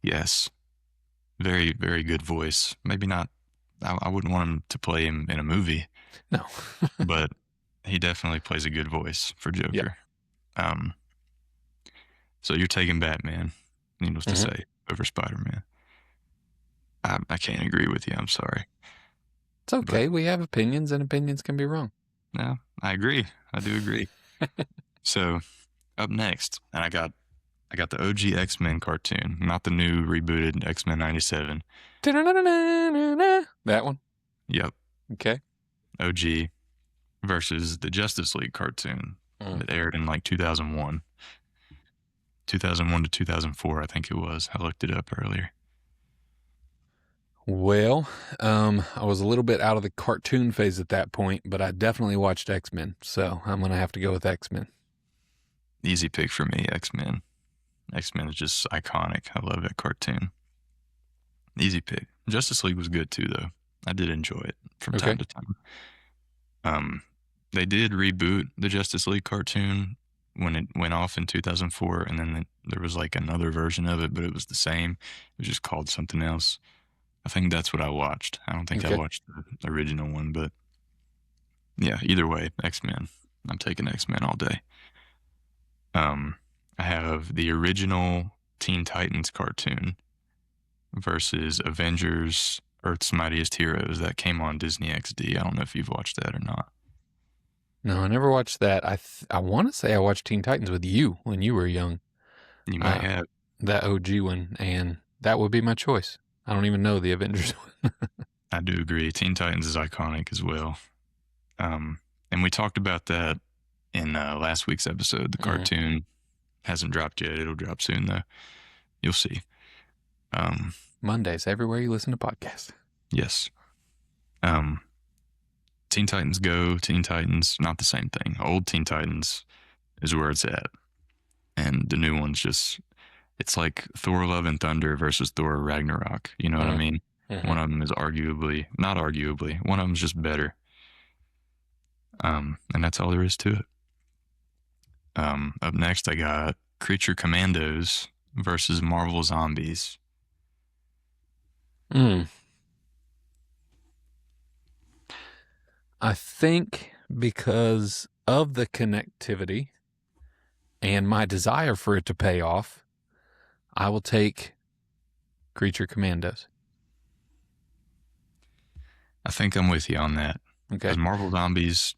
Yes. Very, very good voice. Maybe not, I wouldn't want him to play him in a movie. No. But he definitely plays a good voice for Joker. Yeah. So you're taking Batman, needless to say, over Spider-Man. I can't agree with you. I'm sorry. It's okay. We have opinions, and opinions can be wrong. No, I agree. I do agree. So up next, and I got the OG X-Men cartoon, not the new rebooted X-Men 97. That one? Yep. Okay. OG versus the Justice League cartoon that aired in like 2001. 2001 to 2004, I think it was. I looked it up earlier. Well, I was a little bit out of the cartoon phase at that point, but I definitely watched X-Men, so I'm going to have to go with X-Men. Easy pick for me, X-Men. X-Men is just iconic. I love that cartoon. Easy pick. Justice League was good too, though. I did enjoy it from time to time. They did reboot the Justice League cartoon when it went off in 2004, and then there was like another version of it, but it was the same. It was just called something else. I think that's what I watched. I don't think I watched the original one, but yeah, either way, X-Men. I'm taking X-Men all day. I have the original Teen Titans cartoon versus Avengers Earth's Mightiest Heroes that came on Disney XD. I don't know if you've watched that or not. No, I never watched that. I want to say I watched Teen Titans with you when you were young. You might have. That OG one, and that would be my choice. I don't even know the Avengers one. I do agree. Teen Titans is iconic as well. And we talked about that in last week's episode. The cartoon hasn't dropped yet. It'll drop soon, though. You'll see. Mondays, everywhere you listen to podcasts. Yes. Teen Titans Go, Teen Titans, not the same thing. Old Teen Titans is where it's at. And the new one's just, it's like Thor Love and Thunder versus Thor Ragnarok. You know what I mean? One of them is not arguably, one of them's just better. And that's all there is to it. Up next, I got Creature Commandos versus Marvel Zombies. I think because of the connectivity and my desire for it to pay off, I will take Creature Commandos. I think I'm with you on that. Okay. Because Marvel Zombies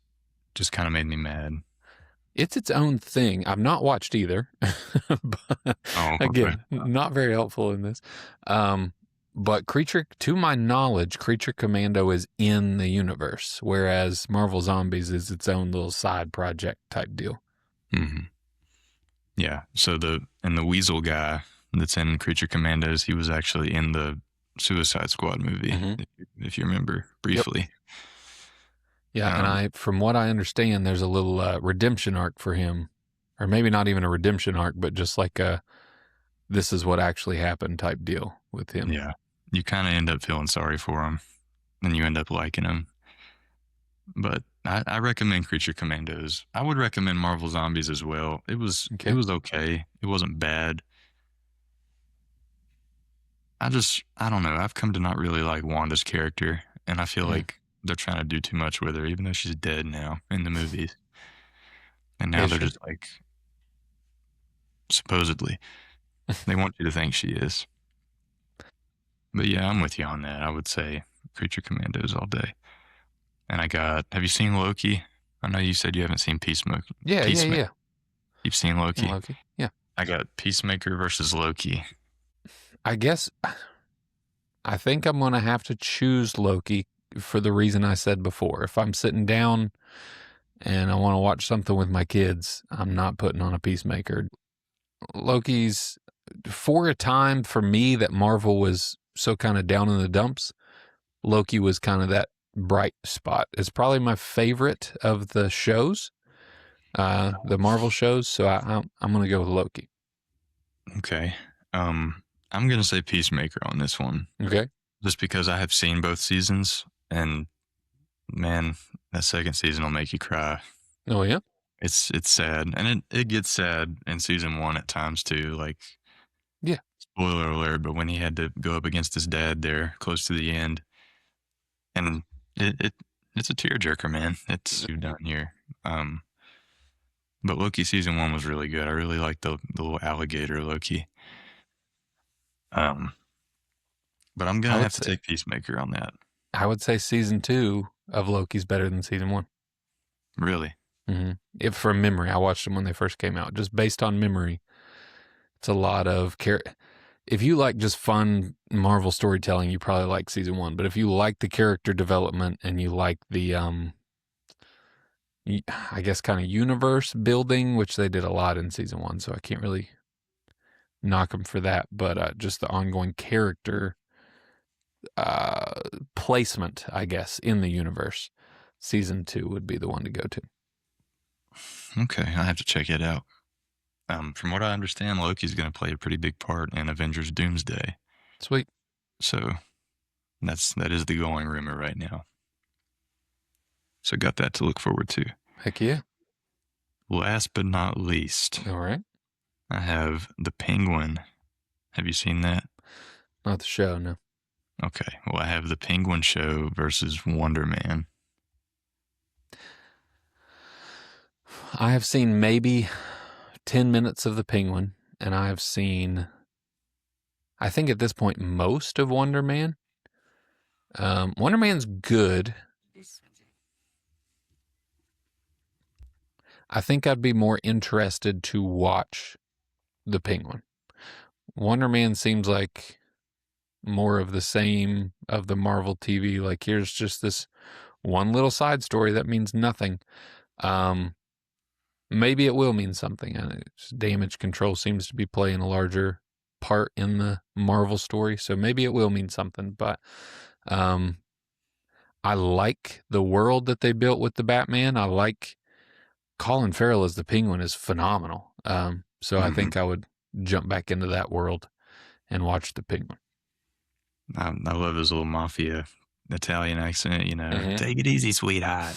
just kind of made me mad. It's its own thing. I've not watched either. But again, not very helpful in this. But to my knowledge, Creature Commando is in the universe, whereas Marvel Zombies is its own little side project type deal. Mm-hmm. Yeah. So the Weasel guy that's in Creature Commandos, he was actually in the Suicide Squad movie, if you remember briefly. Yep. Yeah, and from what I understand, there's a little redemption arc for him, or maybe not even a redemption arc, but just like a this is what actually happened type deal with him. Yeah, you kind of end up feeling sorry for him, and you end up liking him. But I recommend Creature Commandos. I would recommend Marvel Zombies as well. It was okay. It wasn't bad. I don't know. I've come to not really like Wanda's character, and I feel like they're trying to do too much with her, even though she's dead now in the movies. And now they're just like, supposedly, they want you to think she is. But yeah, I'm with you on that. I would say Creature Commandos all day. And have you seen Loki? I know you said you haven't seen Peacemaker. Yeah. You've seen Loki? Yeah. I got Peacemaker versus Loki. I think I'm going to have to choose Loki for the reason I said before. If I'm sitting down and I want to watch something with my kids, I'm not putting on a Peacemaker. Loki's, for a time for me that Marvel was so kind of down in the dumps, Loki was kind of that bright spot. It's probably my favorite of the shows, the Marvel shows. So I'm going to go with Loki. Okay. I'm going to say Peacemaker on this one. Okay. Just because I have seen both seasons, and man, that second season will make you cry. Oh, yeah? It's sad. And it gets sad in season 1 at times too. Like, yeah. Spoiler alert, but when he had to go up against his dad there close to the end, and it's a tearjerker, man. It's done here. But Loki season 1 was really good. I really liked the little alligator Loki. But I'm gonna have to take Peacemaker on that. I would say season 2 of Loki's better than season 1. Really? Mm-hmm. If from memory, I watched them when they first came out. Just based on memory, it's a lot of if you like just fun Marvel storytelling, you probably like season 1. But if you like the character development and you like the I guess kind of universe building, which they did a lot in season 1, so I can't really knock them for that. But just the ongoing character placement, I guess, in the universe, season 2 would be the one to go to. Okay, I have to check it out. From what I understand, Loki's going to play a pretty big part in Avengers Doomsday. Sweet. So that is the going rumor right now. So got that to look forward to. Heck yeah. Last but not least. All right. I have The Penguin. Have you seen that? Not the show, no. Okay. Well, I have The Penguin Show versus Wonder Man. I have seen maybe 10 minutes of The Penguin, and I have seen, I think at this point, most of Wonder Man. Wonder Man's good. I think I'd be more interested to watch The Penguin. Wonder Man seems like more of the same of the Marvel TV. Like, here's just this one little side story that means nothing. Maybe it will mean something. Damage control seems to be playing a larger part in the Marvel story, so maybe it will mean something. But I like the world that they built with the Batman. I like Colin Farrell as the Penguin is phenomenal. So I think I would jump back into that world and watch the Penguin. I love his little mafia Italian accent, Take it easy, sweetheart.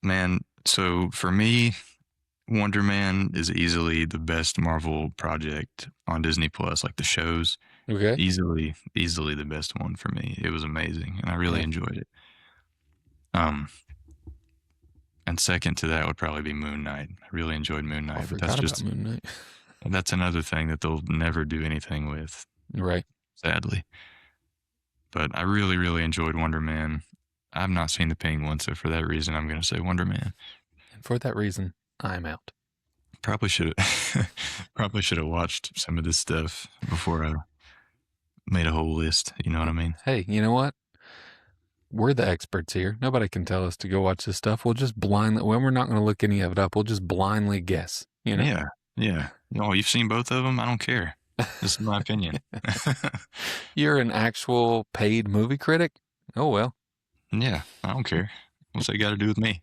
Man, so for me, Wonder Man is easily the best Marvel project on Disney Plus, like the shows. Okay. Easily the best one for me. It was amazing, and I really Yeah. enjoyed it. Um, and second to that would probably be Moon Knight. I really enjoyed Moon I Knight, but forgot about Moon Knight. that's another thing that they'll never do anything with, Right. sadly. But I really, really enjoyed Wonder Man. I've not seen the Penguin, so for that reason, I'm going to say Wonder Man. And for that reason, I'm out. Probably should have probably should have watched some of this stuff before I made a whole list. You know what I mean? Hey, you know what? We're the experts here. Nobody can tell us to go watch this stuff. We'll just blindly, when we're not going to look any of it up, we'll just blindly guess, you know? Yeah, yeah. Oh, you've seen both of them? I don't care. This is my opinion. You're an actual paid movie critic? Oh, well. Yeah, I don't care. What's that got to do with me?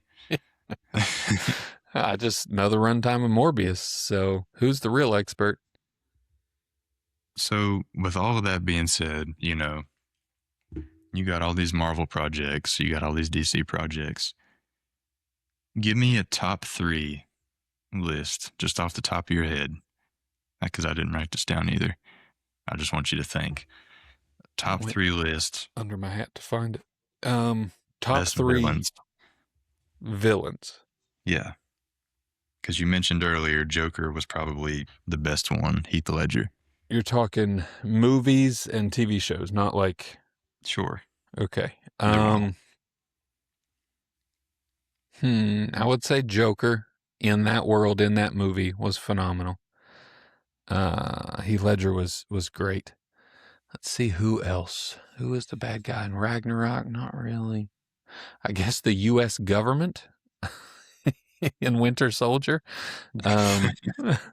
I just know the runtime of Morbius, so who's the real expert? So, with all of that being said, you know, you got all these Marvel projects, you got all these DC projects. Give me a top 3 list just off the top of your head, because I didn't write this down either. I just want you to think. Top 3 list. Under my hat to find it. Top Best 3 villains. villains. Yeah. Because you mentioned earlier, Joker was probably the best one, Heath Ledger. You're talking movies and TV shows, not like... Sure. Okay. I would say Joker in that world, in that movie, was phenomenal. Heath Ledger was great. Let's see who else. Who is the bad guy in Ragnarok? Not really. I guess the U.S. government in Winter Soldier.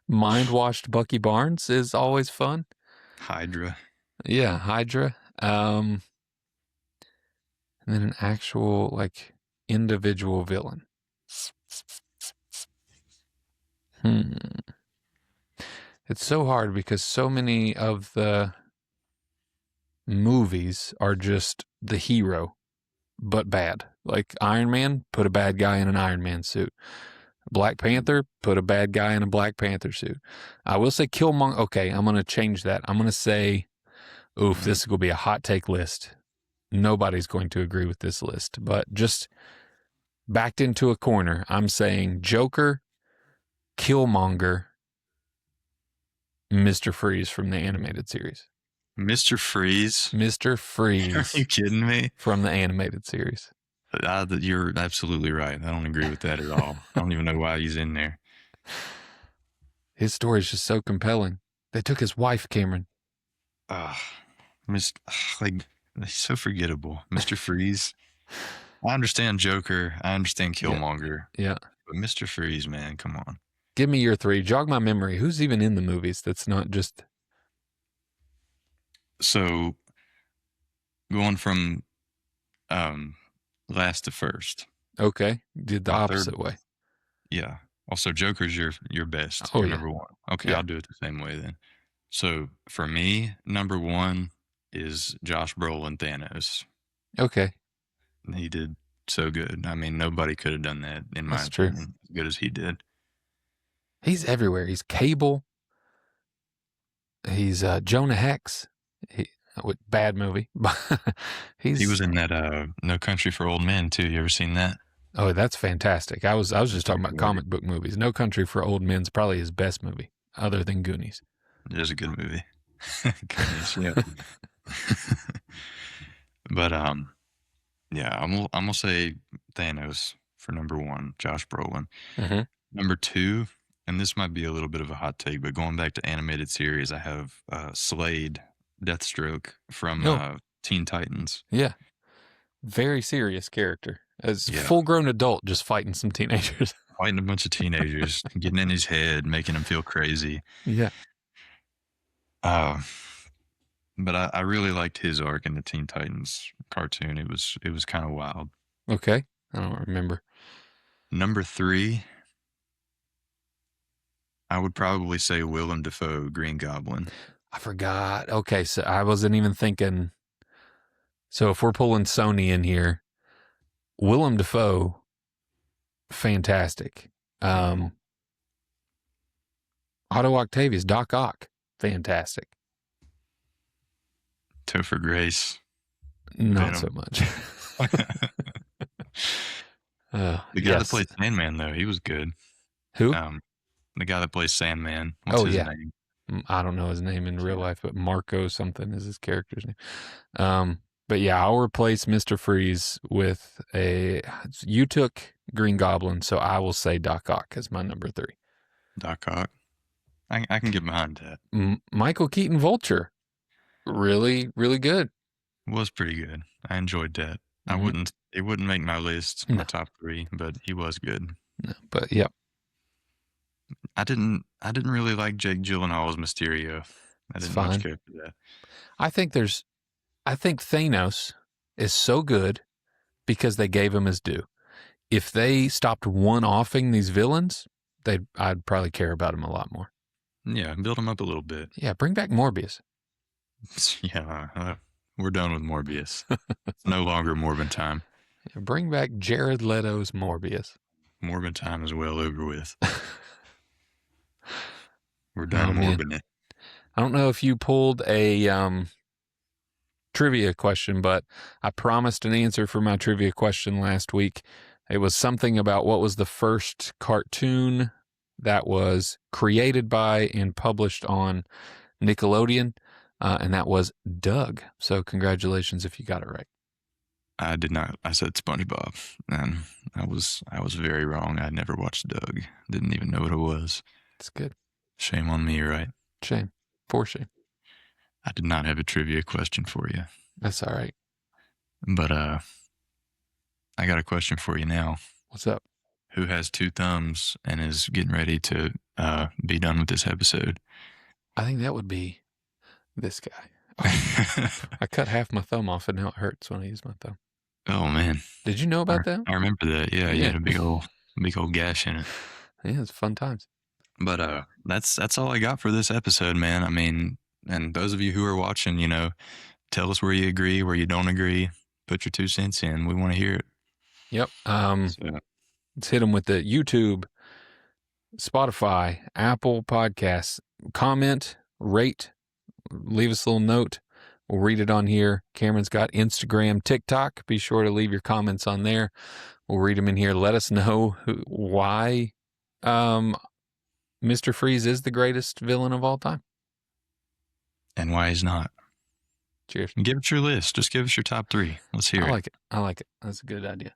Mind-washed Bucky Barnes is always fun. Hydra. Yeah, Hydra. And then an actual, like, individual villain. It's so hard because so many of the movies are just the hero, but bad. Like Iron Man, put a bad guy in an Iron Man suit. Black Panther, put a bad guy in a Black Panther suit. I will say Killmonger. Okay, I'm going to change that. I'm going to say, this is going to be a hot take list. Nobody's going to agree with this list, but just backed into a corner, I'm saying Joker, Killmonger, Mr. Freeze from the animated series. Mr. Freeze? Mr. Freeze. Are you kidding me? From the animated series. You're absolutely right. I don't agree with that at all. I don't even know why he's in there. His story is just so compelling. They took his wife, Cameron. He's so forgettable. Mr. Freeze. I understand Joker. I understand Killmonger. Yeah. But Mr. Freeze, man, come on. Give me your 3. Jog my memory. Who's even in the movies that's not just... So, going from last to first. Okay. Did the opposite way. Yeah. Also, Joker's your best. Oh, your yeah. number 1. Okay, Yeah. I'll do it the same way then. So, for me, number 1 is Josh Brolin Thanos. Okay. He did so good. I mean, nobody could have done that, in my opinion, as good as he did. He's everywhere. He's Cable. He's Jonah Hex. Bad movie. He was in that No Country for Old Men too. You ever seen that? Oh, that's fantastic. I was just talking about comic book movies. No Country for Old Men's probably his best movie, other than Goonies. It is a good movie. Goonies, yeah. But yeah, I'm gonna say Thanos for number 1, Josh Brolin. Mm-hmm. Number 2, and this might be a little bit of a hot take, but going back to animated series, I have Slade, Deathstroke from Teen Titans. Yeah. Very serious character. As full-grown adult just fighting some teenagers. Fighting a bunch of teenagers, getting in his head, making him feel crazy. Yeah. But I really liked his arc in the Teen Titans cartoon. It was kind of wild. Okay. I don't remember. Number 3, I would probably say Willem Dafoe, Green Goblin. I forgot. Okay, so I wasn't even thinking. So if we're pulling Sony in here, Willem Dafoe, fantastic. Otto Octavius, Doc Ock, fantastic. Topher Grace. Not Venom. so much. The guy that plays Sandman, though, he was good. Who? The guy that plays Sandman. What's his name? I don't know his name in real life, but Marco something is his character's name. But yeah, I'll replace Mr. Freeze with you took Green Goblin, so I will say Doc Ock as my number 3. Doc Ock. I can get behind that. Michael Keaton Vulture. Really, really good. Was pretty good. I enjoyed that. It wouldn't make my list, my top 3, but he was good. No, but yeah. I didn't really like Jake Gyllenhaal's Mysterio. I didn't much care for that. I think Thanos is so good because they gave him his due. If they stopped one-offing these villains, I'd probably care about him a lot more. Yeah, build him up a little bit. Yeah, bring back Morbius. Yeah, we're done with Morbius. It's no longer Morbin time. Yeah, bring back Jared Leto's Morbius. Morbin time is well over with. We're done morbing it. I don't know if you pulled a trivia question, but I promised an answer for my trivia question last week. It was something about what was the first cartoon that was created by and published on Nickelodeon, and that was Doug. So congratulations if you got it right. I did not. I said SpongeBob, and I was very wrong. I never watched Doug. Didn't even know what it was. It's good. Shame on me, right? Shame. For shame. I did not have a trivia question for you. That's all right. But I got a question for you now. What's up? Who has 2 thumbs and is getting ready to be done with this episode? I think that would be this guy. I cut half my thumb off, and now it hurts when I use my thumb. Oh man! Did you know about that? I remember that. Yeah, you had a big old gash in it. Yeah, it's fun times. But that's all I got for this episode, man. I mean, and those of you who are watching, tell us where you agree, where you don't agree. Put your 2 cents in. We want to hear it. Yep. Let's hit them with the YouTube, Spotify, Apple Podcasts. Comment, rate, leave us a little note. We'll read it on here. Cameron's got Instagram, TikTok. Be sure to leave your comments on there. We'll read them in here. Let us know why Mr. Freeze is the greatest villain of all time. And why he's not. Cheers. And give us your list. Just give us your top 3. Let's hear it. I like it. That's a good idea.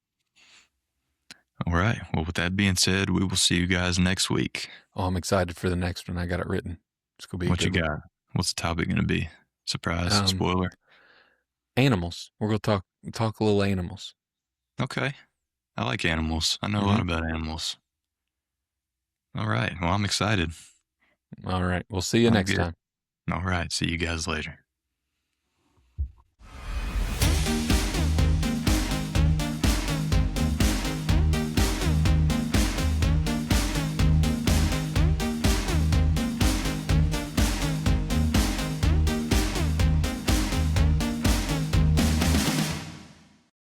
All right. Well, with that being said, we will see you guys next week. Oh, I'm excited for the next one. I got it written. It's going to be what you got? What's the topic going to be? Surprise, spoiler. Animals. We're going to talk a little animals. Okay. I like animals. I know a lot about animals. All right. Well, I'm excited. All right. We'll see you next time. All right. See you guys later.